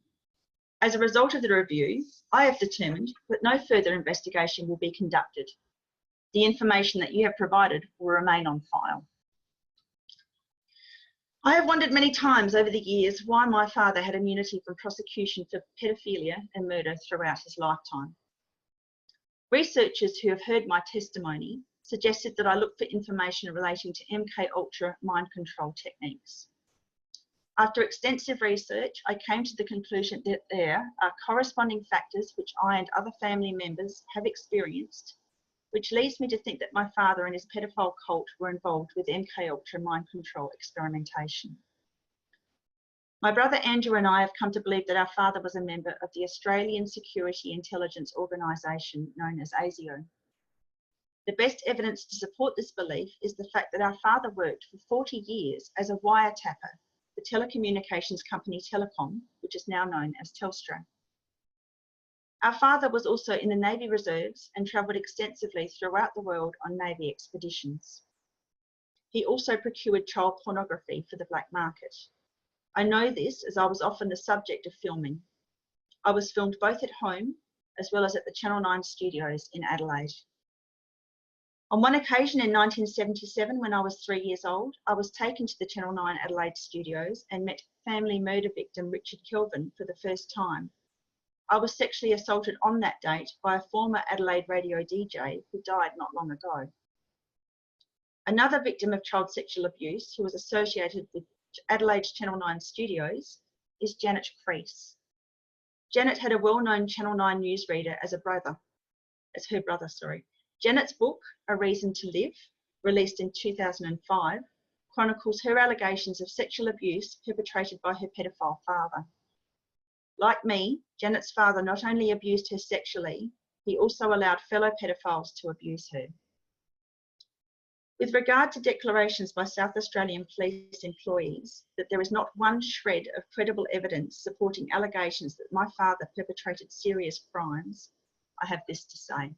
As a result of the review, I have determined that no further investigation will be conducted. The information that you have provided will remain on file. I have wondered many times over the years why my father had immunity from prosecution for paedophilia and murder throughout his lifetime. Researchers who have heard my testimony suggested that I look for information relating to MK-Ultra mind control techniques. After extensive research, I came to the conclusion that there are corresponding factors which I and other family members have experienced, which leads me to think that my father and his pedophile cult were involved with MK-Ultra mind control experimentation. My brother Andrew and I have come to believe that our father was a member of the Australian Security Intelligence Organisation known as ASIO. The best evidence to support this belief is the fact that our father worked for 40 years as a wiretapper for telecommunications company Telecom, which is now known as Telstra. Our father was also in the Navy Reserves and travelled extensively throughout the world on Navy expeditions. He also procured child pornography for the black market. I know this as I was often the subject of filming. I was filmed both at home as well as at the Channel 9 studios in Adelaide. On one occasion in 1977, when I was 3 years old, I was taken to the Channel 9 Adelaide studios and met family murder victim Richard Kelvin for the first time. I was sexually assaulted on that date by a former Adelaide radio DJ who died not long ago. Another victim of child sexual abuse who was associated with Adelaide's Channel 9 studios is Janet Priest. Janet had a well-known Channel 9 newsreader as her brother. Janet's book, A Reason to Live, released in 2005, chronicles her allegations of sexual abuse perpetrated by her pedophile father. Like me, Janet's father not only abused her sexually, he also allowed fellow pedophiles to abuse her. With regard to declarations by South Australian police employees that there is not one shred of credible evidence supporting allegations that my father perpetrated serious crimes, I have this to say.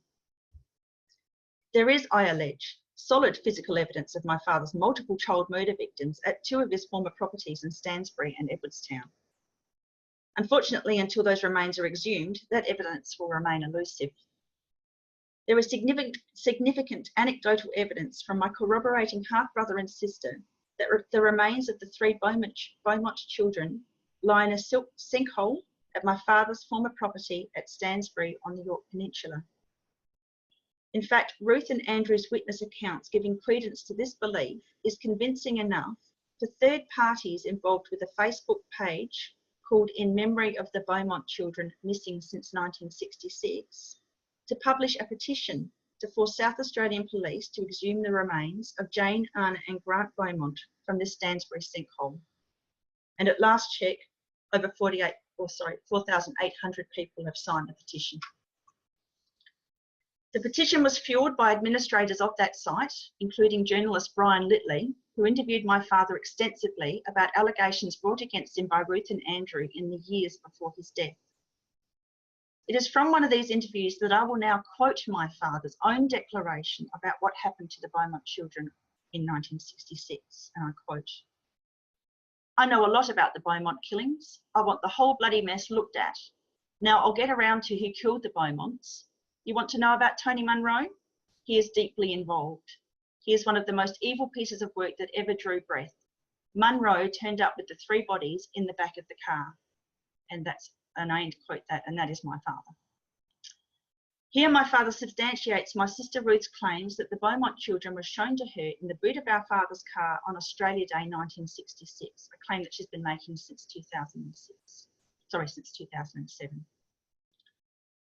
There is, I allege, solid physical evidence of my father's multiple child murder victims at 2 of his former properties in Stansbury and Edwardstown. Unfortunately, until those remains are exhumed, that evidence will remain elusive. There is significant anecdotal evidence from my corroborating half-brother and sister that the remains of the 3 Beaumont children lie in a sinkhole at my father's former property at Stansbury on the Yorke Peninsula. In fact, Ruth and Andrew's witness accounts giving credence to this belief is convincing enough for third parties involved with a Facebook page called In Memory of the Beaumont Children Missing Since 1966 to publish a petition to force South Australian police to exhume the remains of Jane, Anna and Grant Beaumont from this Stansbury sinkhole. And at last check, over 4,800 people have signed the petition. The petition was fuelled by administrators of that site, including journalist Brian Litley, who interviewed my father extensively about allegations brought against him by Ruth and Andrew in the years before his death. It is from one of these interviews that I will now quote my father's own declaration about what happened to the Beaumont children in 1966, and I quote, "I know a lot about the Beaumont killings. I want the whole bloody mess looked at. Now I'll get around to who killed the Beaumonts. You want to know about Tony Munro? He is deeply involved. He is one of the most evil pieces of work that ever drew breath. Munro turned up with the 3 bodies in the back of the car." And I quote that, and that is my father. Here my father substantiates my sister Ruth's claims that the Beaumont children were shown to her in the boot of our father's car on Australia Day 1966, a claim that she's been making since 2007.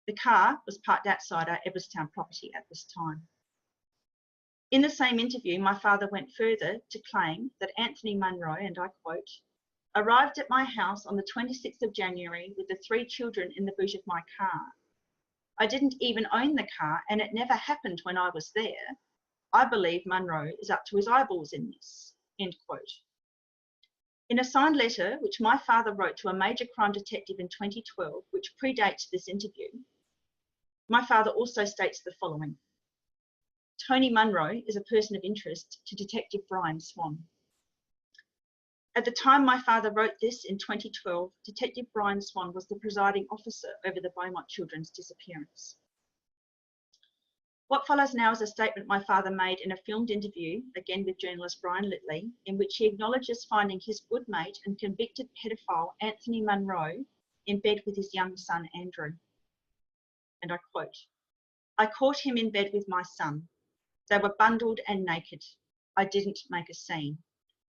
The car was parked outside our Edwardstown property at this time. In the same interview, my father went further to claim that Anthony Munro, and I quote, "arrived at my house on the 26th of January with the 3 children in the boot of my car. I didn't even own the car and it never happened when I was there. I believe Munro is up to his eyeballs in this," end quote. In a signed letter, which my father wrote to a major crime detective in 2012, which predates this interview, my father also states the following: "Tony Munro is a person of interest to Detective Brian Swan." At the time my father wrote this in 2012, Detective Brian Swan was the presiding officer over the Beaumont children's disappearance. What follows now is a statement my father made in a filmed interview, again with journalist Brian Litley, in which he acknowledges finding his good mate and convicted pedophile Anthony Munro in bed with his young son Andrew. And I quote, "I caught him in bed with my son. They were bundled and naked. I didn't make a scene.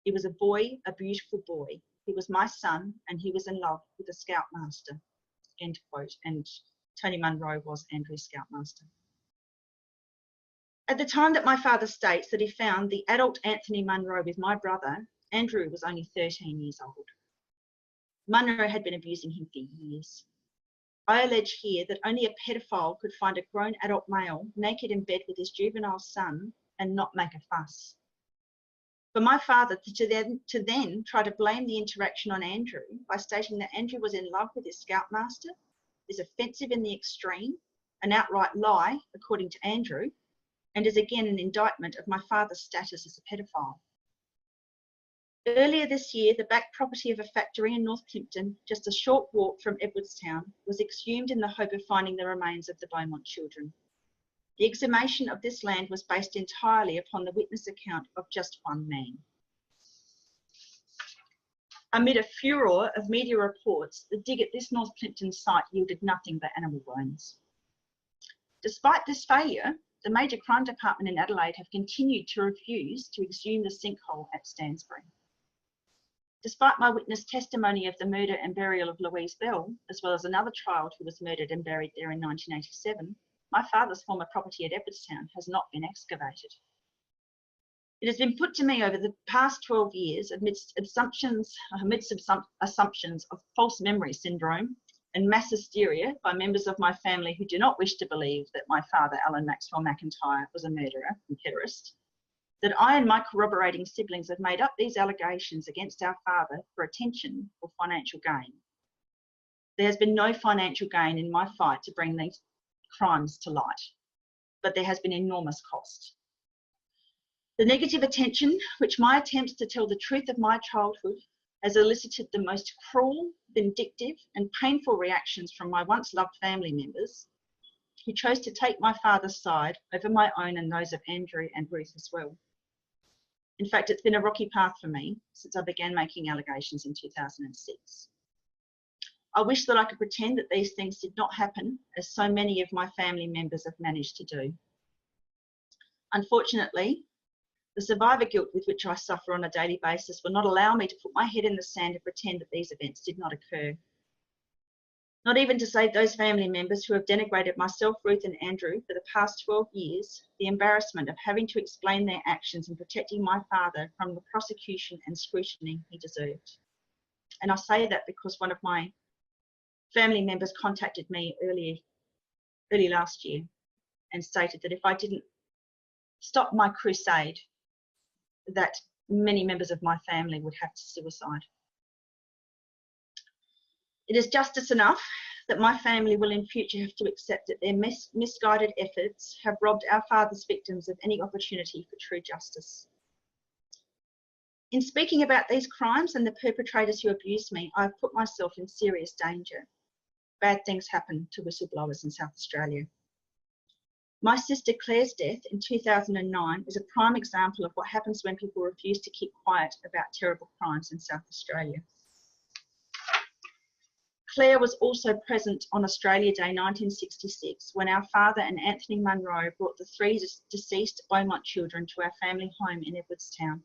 He was a boy, a beautiful boy. He was my son and he was in love with a scoutmaster," end quote. And Tony Munro was Andrew's scoutmaster. At the time that my father states that he found the adult Anthony Munro with my brother, Andrew was only 13 years old. Munro had been abusing him for years. I allege here that only a pedophile could find a grown adult male naked in bed with his juvenile son and not make a fuss. For my father to then try to blame the interaction on Andrew by stating that Andrew was in love with his scoutmaster is offensive in the extreme, an outright lie, according to Andrew, and is again an indictment of my father's status as a pedophile. Earlier this year, the back property of a factory in North Plympton, just a short walk from Edwardstown, was exhumed in the hope of finding the remains of the Beaumont children. The exhumation of this land was based entirely upon the witness account of just one man. Amid a furor of media reports, the dig at this North Plympton site yielded nothing but animal bones. Despite this failure, the Major Crime Department in Adelaide have continued to refuse to exhume the sinkhole at Stansbury. Despite my witness testimony of the murder and burial of Louise Bell, as well as another child who was murdered and buried there in 1987, my father's former property at Edwardstown has not been excavated. It has been put to me over the past 12 years amidst assumptions of false memory syndrome and mass hysteria by members of my family who do not wish to believe that my father, Alan Maxwell McIntyre, was a murderer and terrorist, that I and my corroborating siblings have made up these allegations against our father for attention or financial gain. There has been no financial gain in my fight to bring these crimes to light, but there has been enormous cost. The negative attention which my attempts to tell the truth of my childhood has elicited the most cruel, vindictive and painful reactions from my once loved family members, who chose to take my father's side over my own and those of Andrew and Ruth as well. In fact, it's been a rocky path for me since I began making allegations in 2006. I wish that I could pretend that these things did not happen, as so many of my family members have managed to do. Unfortunately, the survivor guilt with which I suffer on a daily basis will not allow me to put my head in the sand and pretend that these events did not occur. Not even to save those family members who have denigrated myself, Ruth and Andrew for the past 12 years, the embarrassment of having to explain their actions in protecting my father from the prosecution and scrutiny he deserved. And I say that because one of my family members contacted me early last year and stated that if I didn't stop my crusade, that many members of my family would have to suicide. It is justice enough that my family will in future have to accept that their misguided efforts have robbed our father's victims of any opportunity for true justice. In speaking about these crimes and the perpetrators who abused me, I have put myself in serious danger. Bad things happen to whistleblowers in South Australia. My sister Claire's death in 2009 is a prime example of what happens when people refuse to keep quiet about terrible crimes in South Australia. Claire was also present on Australia Day 1966 when our father and Anthony Munro brought the 3 deceased Beaumont children to our family home in Edwardstown.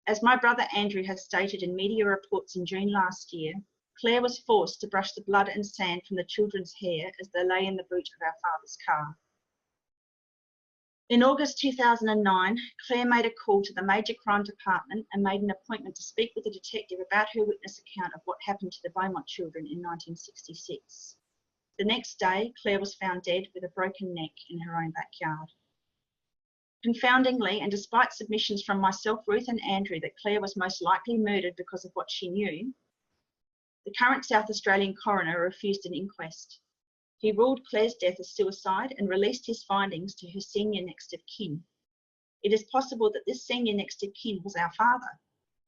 As my brother Andrew has stated in media reports in June last year, Claire was forced to brush the blood and sand from the children's hair as they lay in the boot of our father's car. In August 2009, Claire made a call to the Major Crime Department and made an appointment to speak with a detective about her witness account of what happened to the Beaumont children in 1966. The next day, Claire was found dead with a broken neck in her own backyard. Confoundingly, and despite submissions from myself, Ruth and Andrew that Claire was most likely murdered because of what she knew, the current South Australian coroner refused an inquest. He ruled Claire's death as suicide and released his findings to her senior next of kin. It is possible that this senior next of kin was our father,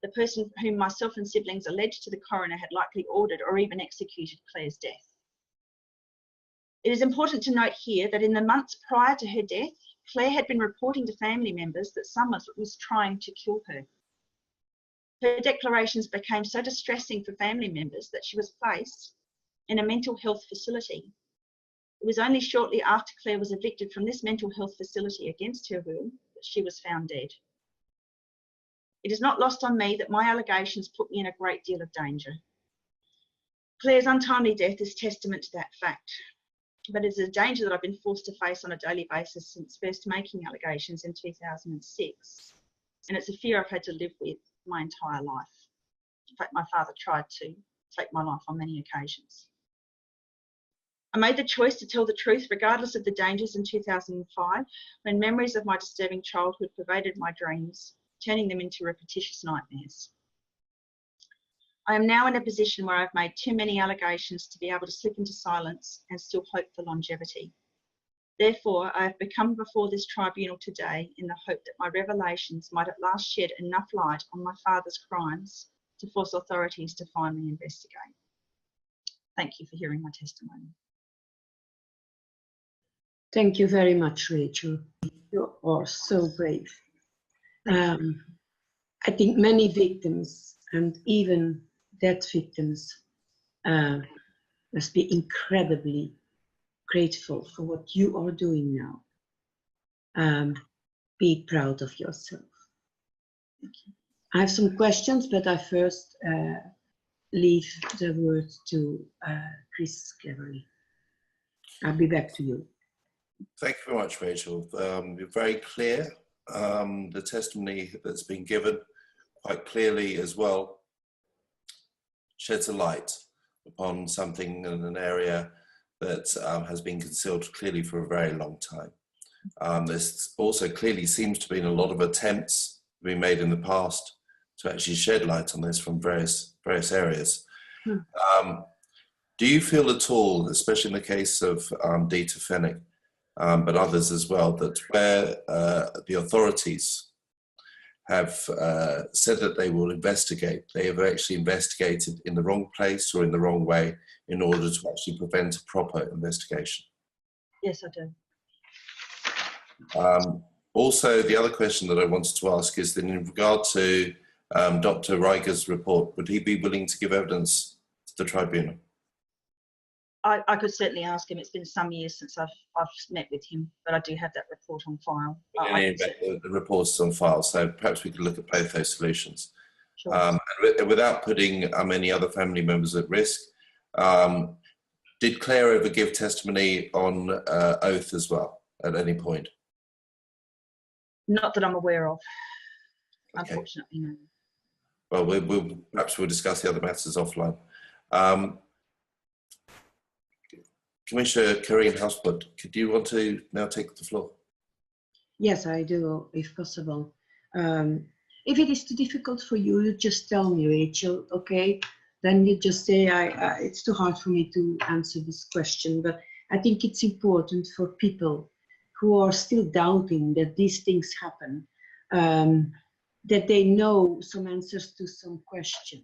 the person whom myself and siblings alleged to the coroner had likely ordered or even executed Claire's death. It is important to note here that in the months prior to her death, Claire had been reporting to family members that someone was trying to kill her. Her declarations became so distressing for family members that she was placed in a mental health facility. It was only shortly after Claire was evicted from this mental health facility against her will that she was found dead. It is not lost on me that my allegations put me in a great deal of danger. Claire's untimely death is testament to that fact, but it is a danger that I've been forced to face on a daily basis since first making allegations in 2006, and it's a fear I've had to live with my entire life. In fact, my father tried to take my life on many occasions. I made the choice to tell the truth regardless of the dangers in 2005, when memories of my disturbing childhood pervaded my dreams, turning them into repetitious nightmares. I am now in a position where I've made too many allegations to be able to slip into silence and still hope for longevity. Therefore, I have become before this tribunal today in the hope that my revelations might at last shed enough light on my father's crimes to force authorities to finally investigate. Thank you for hearing my testimony. Thank you very much, Rachel. You are so brave. I think many victims and even dead victims must be incredibly grateful for what you are doing now. Be proud of yourself. Thank you. I have some questions, but I first leave the word to Chris Cleverly. I'll be back to you. Thank you very much, Rachel. You're very clear. The testimony that's been given quite clearly as well sheds a light upon something in an area that has been concealed clearly for a very long time. There's also clearly seems to be a lot of attempts being made in the past to actually shed light on this from various areas. Do you feel at all, especially in the case of Dita Fennick, but others as well, that where the authorities have said that they will investigate, they have actually investigated in the wrong place or in the wrong way in order to actually prevent a proper investigation? Yes, I do. Also, the other question that I wanted to ask is that in regard to Dr. Reiger's report, would he be willing to give evidence to the tribunal? I could certainly ask him. It's been some years since I've met with him, but I do have that report on file. The report's on file, so perhaps we could look at both those solutions. Sure. And without putting any other family members at risk, did Claire ever give testimony on oath as well at any point? Not that I'm aware of. Okay. Unfortunately, no. Well, perhaps we'll discuss the other matters offline. Commissioner Karine Houseblood, could you want to now take the floor? Yes, I do, if possible. If it is too difficult for you, you just tell me, Rachel, okay? Then you just say, it's too hard for me to answer this question, but I think it's important for people who are still doubting that these things happen, that they know some answers to some questions.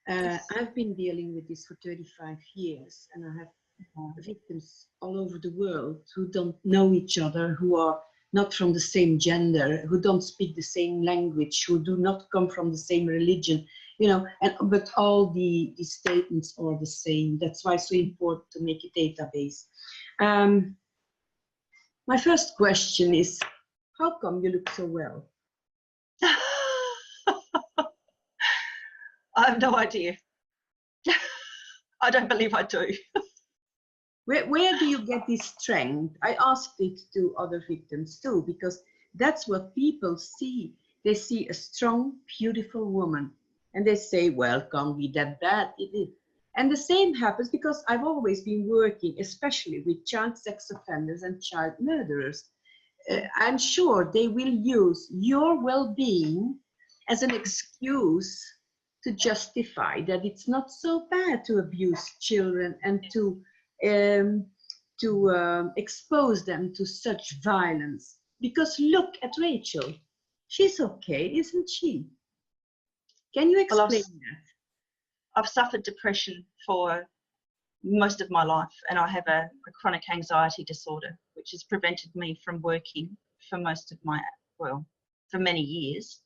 I've been dealing with this for 35 years, and I have victims all over the world who don't know each other, who are not from the same gender, who don't speak the same language, who do not come from the same religion, you know, but all the statements are the same. That's why it's so important to make a database. My first question is, how come you look so well? I have no idea. I don't believe I do. Where do you get this strength? I asked it to other victims too, because that's what people see. They see a strong, beautiful woman, and they say, well, can't be that bad. It is. And the same happens because I've always been working, especially with child sex offenders and child murderers. I'm sure they will use your well-being as an excuse to justify that it's not so bad to abuse children and to expose them to such violence. Because look at Rachel. She's okay, isn't she? Can you explain that? I've suffered depression for most of my life, and I have a chronic anxiety disorder, which has prevented me from working for most of my, well, for many years.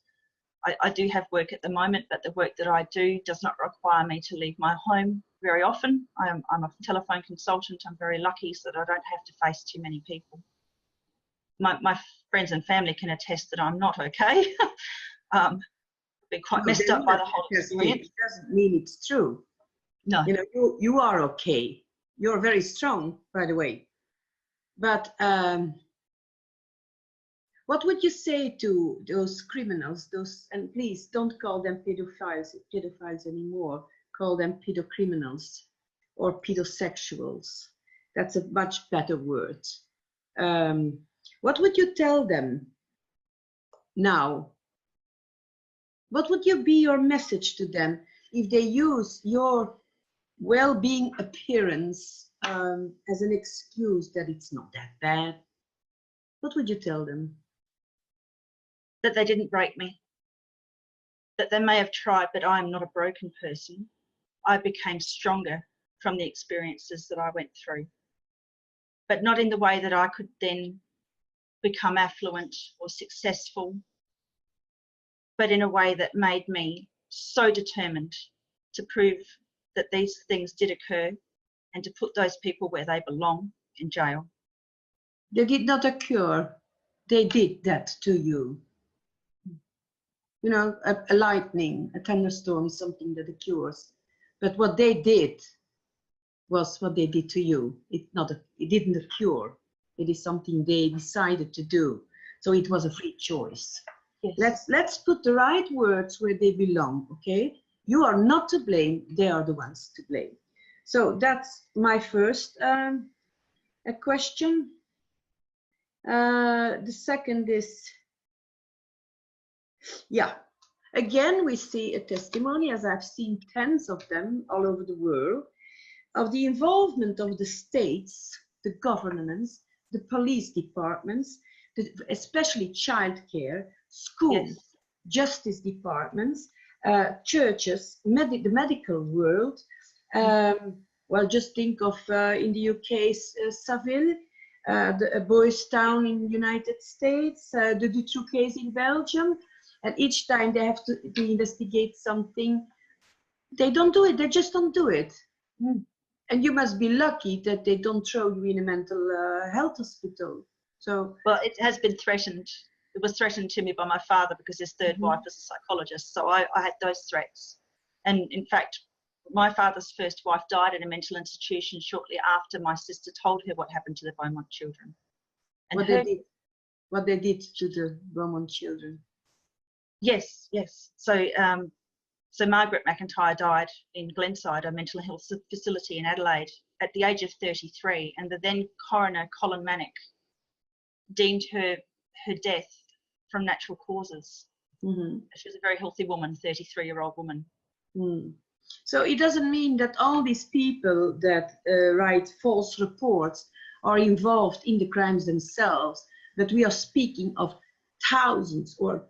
I do have work at the moment, but the work that I do does not require me to leave my home very often. I'm a telephone consultant. I'm very lucky so that I don't have to face too many people. My friends and family can attest that I'm not okay. I've been quite messed up by the whole experience. It doesn't mean it's true. No. You know, you are okay. You're very strong, by the way. But what would you say to those criminals, and please don't call them pedophiles anymore, call them pedo-criminals or pedosexuals. That's a much better word. What would you tell them now? What would be your message to them if they use your well-being appearance as an excuse that it's not that bad? What would you tell them? That they didn't break me. That they may have tried, but I am not a broken person. I became stronger from the experiences that I went through, but not in the way that I could then become affluent or successful, but in a way that made me so determined to prove that these things did occur and to put those people where they belong, in jail. They did not occur. They did that to you. You know, a lightning, a thunderstorm is something that occurs. But what they did was what they did to you. It didn't occur. It is something they decided to do. So it was a free choice. Yes. Let's put the right words where they belong, okay? You are not to blame. They are the ones to blame. So that's my first question. The second is, yeah, again, we see a testimony, as I've seen tens of them all over the world, of the involvement of the states, the governments, the police departments, especially childcare, schools, Yes. justice departments, churches, the medical world. Well, just think of in the UK, Saville, the boys' town in the United States, the Dutroux case in Belgium, and each time they have to investigate something, they don't do it. They just don't do it. And you must be lucky that they don't throw you in a mental health hospital. So, well, it has been threatened. It was threatened to me by my father because his third wife was a psychologist. So I had those threats. And in fact, my father's first wife died in a mental institution shortly after my sister told her what happened to the Beaumont children. And what they did to the Beaumont children. Yes, yes. So Margaret McIntyre died in Glenside, a mental health facility in Adelaide, at the age of 33, and the then coroner, Colin Manick, deemed her death from natural causes. She was a very healthy woman, 33-year-old woman. So it doesn't mean that all these people that write false reports are involved in the crimes themselves, but we are speaking of thousands or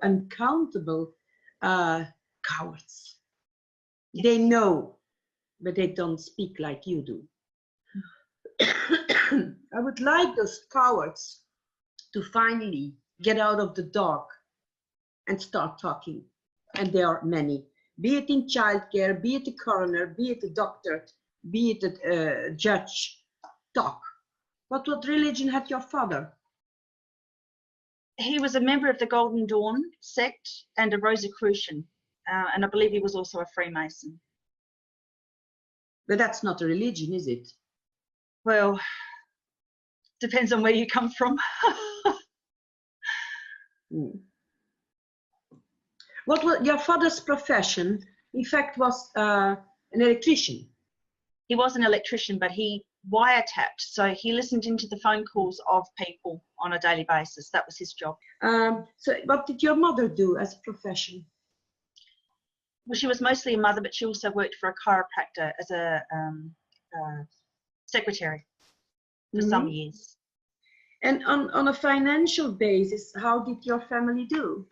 uncountable cowards. Yes. They know, but they don't speak like you do. I would like those cowards to finally get out of the dark and start talking. And there are many, be it in childcare, be it the coroner, be it the doctor, be it the judge. Talk. What religion had your father? He was a member of the Golden Dawn sect and a Rosicrucian, and I believe he was also a Freemason. But that's not a religion, is it? Well, depends on where you come from. What was your father's profession? In fact, was an electrician. He was an electrician, but he wiretapped, so he listened into the phone calls of people on a daily basis. That was his job. So what did your mother do as a profession? Well, she was mostly a mother, but she also worked for a chiropractor as a secretary for some years. And on a financial basis, how did your family do?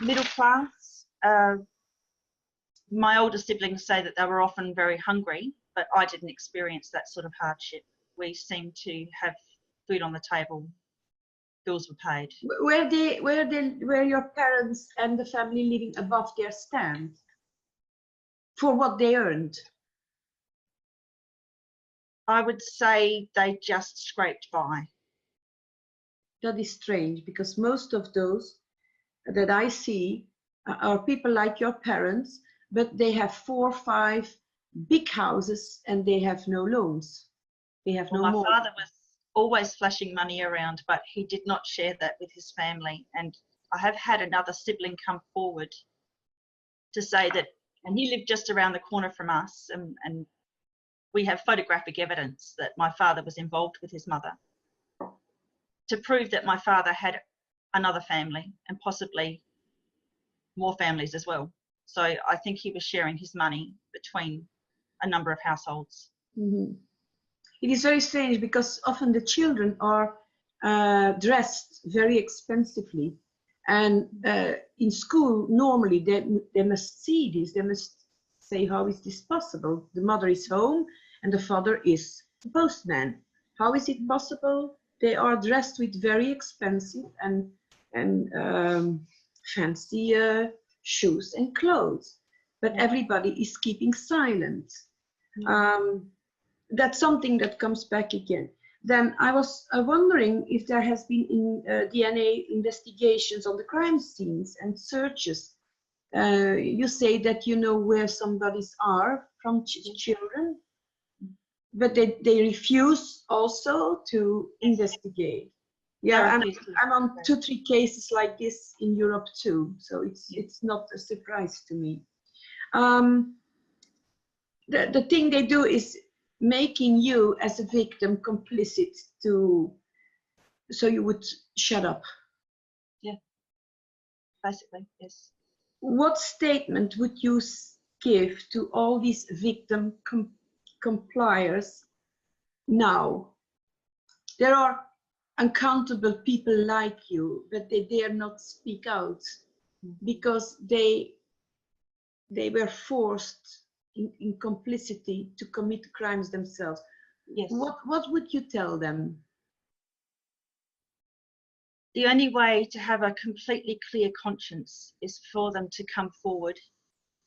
Middle class. My older siblings say that they were often very hungry, but I didn't experience that sort of hardship. We seemed to have food on the table, bills were paid. Were your parents and the family living above their stand for what they earned? I would say they just scraped by. That is strange, because most of those that I see are people like your parents, but they have 4 or 5 big houses and they have no loans. They have no more. My father was always flashing money around, but he did not share that with his family. And I have had another sibling come forward to say that, and he lived just around the corner from us, and we have photographic evidence that my father was involved with his mother, to prove that my father had another family and possibly more families as well. So I think he was sharing his money between a number of households. It is very strange, because often the children are dressed very expensively, and in school normally they must see this. They must say, how is this possible? The mother is home and the father is the postman. How is it possible? They are dressed with very expensive and fancy shoes and clothes, but everybody is keeping silent. That's something that comes back again. Then I was wondering if there has been DNA investigations on the crime scenes and searches. You say that you know where some bodies are from children, but they refuse also to investigate. Yeah, I'm on 2-3 cases like this in Europe too, so it's not a surprise to me. The thing they do is making you as a victim complicit to so you would shut up. Yeah, basically, yes. What statement would you give to all these victim compliers now? There are uncountable people like you, but they dare not speak out because they were forced in complicity to commit crimes themselves. Yes. What would you tell them? The only way to have a completely clear conscience is for them to come forward,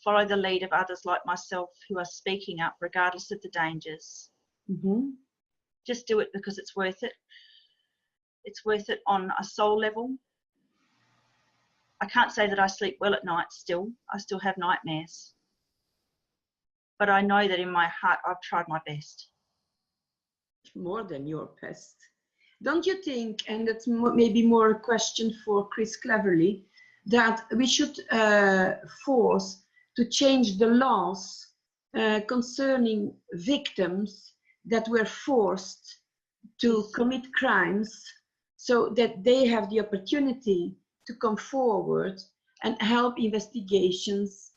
follow the lead of others like myself who are speaking up regardless of the dangers. Mm-hmm. Just do it because it's worth it. It's worth it on a soul level. I can't say that I sleep well at night still. I still have nightmares. But I know that in my heart I've tried my best. More than your best. Don't you think, and that's maybe more a question for Chris Cleverly, that we should force to change the laws concerning victims that were forced to commit crimes, so that they have the opportunity to come forward and help investigations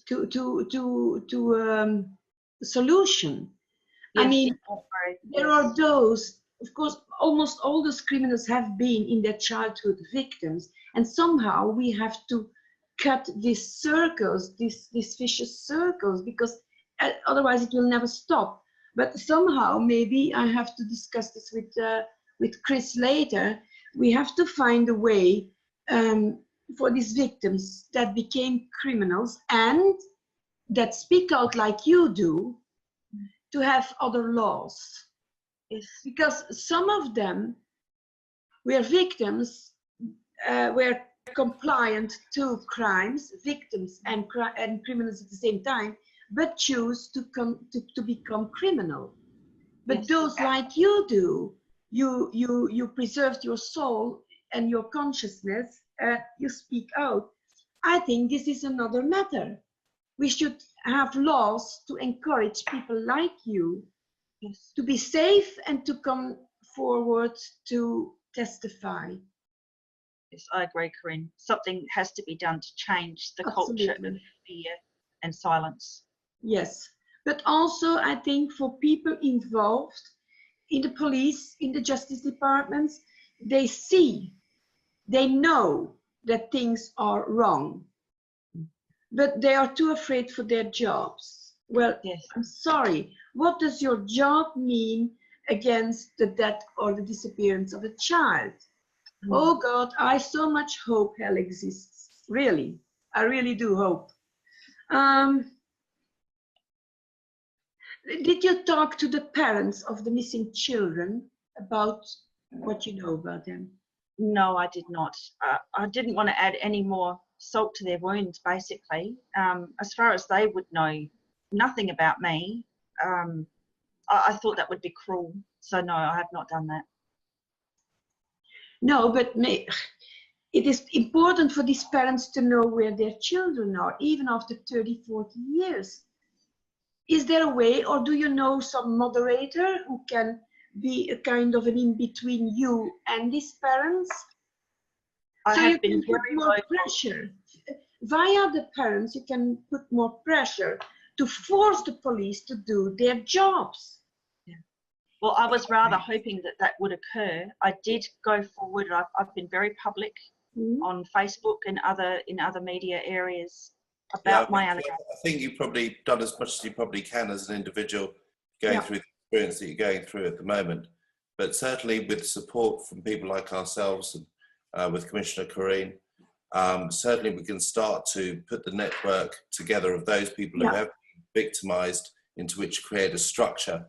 to solution. Yes, I mean, there are those, of course, almost all those criminals have been in their childhood victims, and somehow we have to cut these circles, these vicious circles, because otherwise it will never stop. But somehow, maybe I have to discuss this with Chris later. We have to find a way for these victims that became criminals and that speak out like you do, to have other laws. Yes. Because some of them were victims, were compliant to crimes, victims and criminals at the same time, but choose to become criminal. But Yes. those like you do, you preserved your soul and your consciousness, you speak out. I think this is another matter. We should have laws to encourage people like you to be safe and to come forward to testify. Yes, I agree, Corinne. Something has to be done to change the culture of fear and silence. Yes, but also I think for people involved in the police, in the justice departments, they know that things are wrong, but they are too afraid for their jobs. Well, yes. I'm sorry, what does your job mean against the death or the disappearance of a child? Oh God, I so much hope hell exists. Really, I really do hope. Did you talk to the parents of the missing children about what you know about them? No, I did not. I didn't want to add any more salt to their wounds, basically. As far as they would know nothing about me, I thought that would be cruel. So no, I have not done that. No, but it is important for these parents to know where their children are, even after 30, 40 years. Is there a way, or do you know some moderator who can be a kind of an in-between you and these parents? I so have you been can put more pressure. Via the parents, you can put more pressure to force the police to do their jobs. Yeah. Well, I was rather hoping that that would occur. I did go forward. I've been very public on Facebook and in other media areas about my allegations. I think you've probably done as much as you probably can as an individual going through the experience that you're going through at the moment. But certainly with support from people like ourselves and with Commissioner Corinne, certainly we can start to put the network together of those people who have been victimised, into which create a structure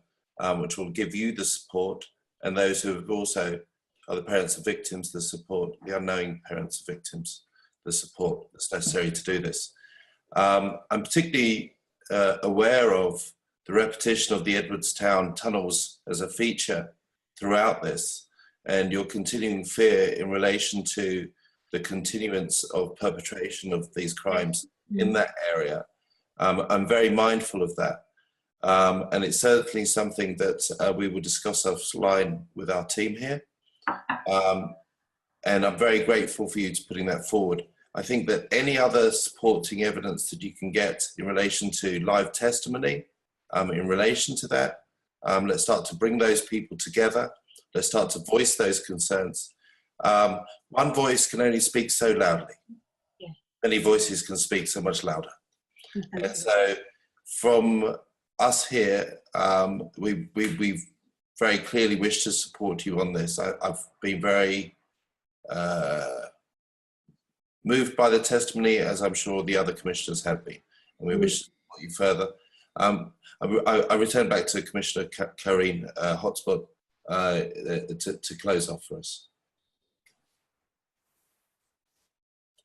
which will give you the support, and those who have also are the parents of victims, the support, the unknowing parents of victims, the support that's necessary to do this. I'm particularly aware of the repetition of the Edwardstown tunnels as a feature throughout this, and your continuing fear in relation to the continuance of perpetration of these crimes in that area. I'm very mindful of that. And it's certainly something that we will discuss offline with our team here. And I'm very grateful for you to putting that forward. I think that any other supporting evidence that you can get in relation to live testimony, in relation to that, let's start to bring those people together. Let's start to voice those concerns. One voice can only speak so loudly. Yeah. Many voices can speak so much louder. And so from us here, we very clearly wish to support you on this. I've been very moved by the testimony, as I'm sure the other commissioners have been, and we wish to support you further. I return back to Commissioner Karine Hotspot to close off for us.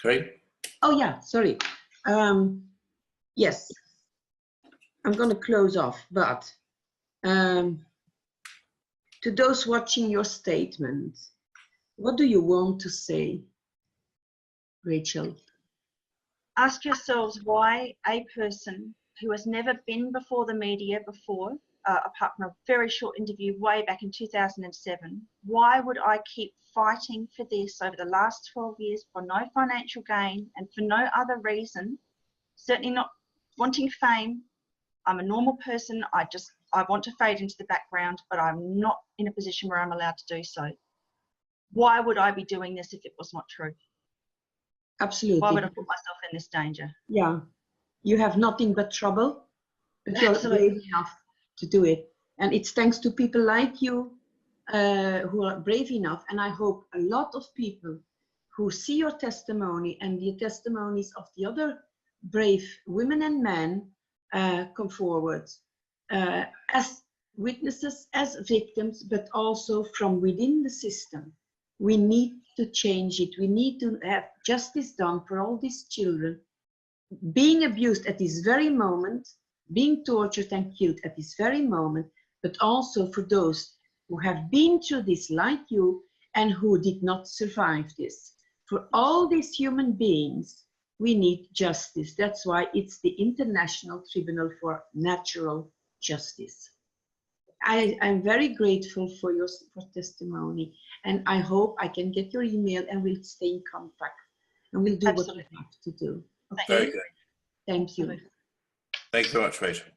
Karine? Oh yeah, sorry. Yes, I'm going to close off, but to those watching your statement, what do you want to say, Rachel? Ask yourselves why a person who has never been before the media before, apart from a very short interview way back in 2007, why would I keep fighting for this over the last 12 years for no financial gain and for no other reason, certainly not wanting fame. I'm a normal person. I want to fade into the background, but I'm not in a position where I'm allowed to do so. Why would I be doing this if it was not true? Absolutely. Why would I put myself in this danger? Yeah, you have nothing but trouble, but you're brave enough to do it. And it's thanks to people like you who are brave enough. And I hope a lot of people who see your testimony and the testimonies of the other brave women and men come forward as witnesses, as victims, but also from within the system. We need to change it. We need to have justice done for all these children being abused at this very moment, being tortured and killed at this very moment, but also for those who have been through this like you and who did not survive this. For all these human beings, we need justice. That's why it's the International Tribunal for Natural Justice. I'm very grateful for your testimony, and I hope I can get your email and we'll stay in contact and we'll do what we have to do. Okay? Very good. Thank you. Absolutely. Thank you very much, Rachel.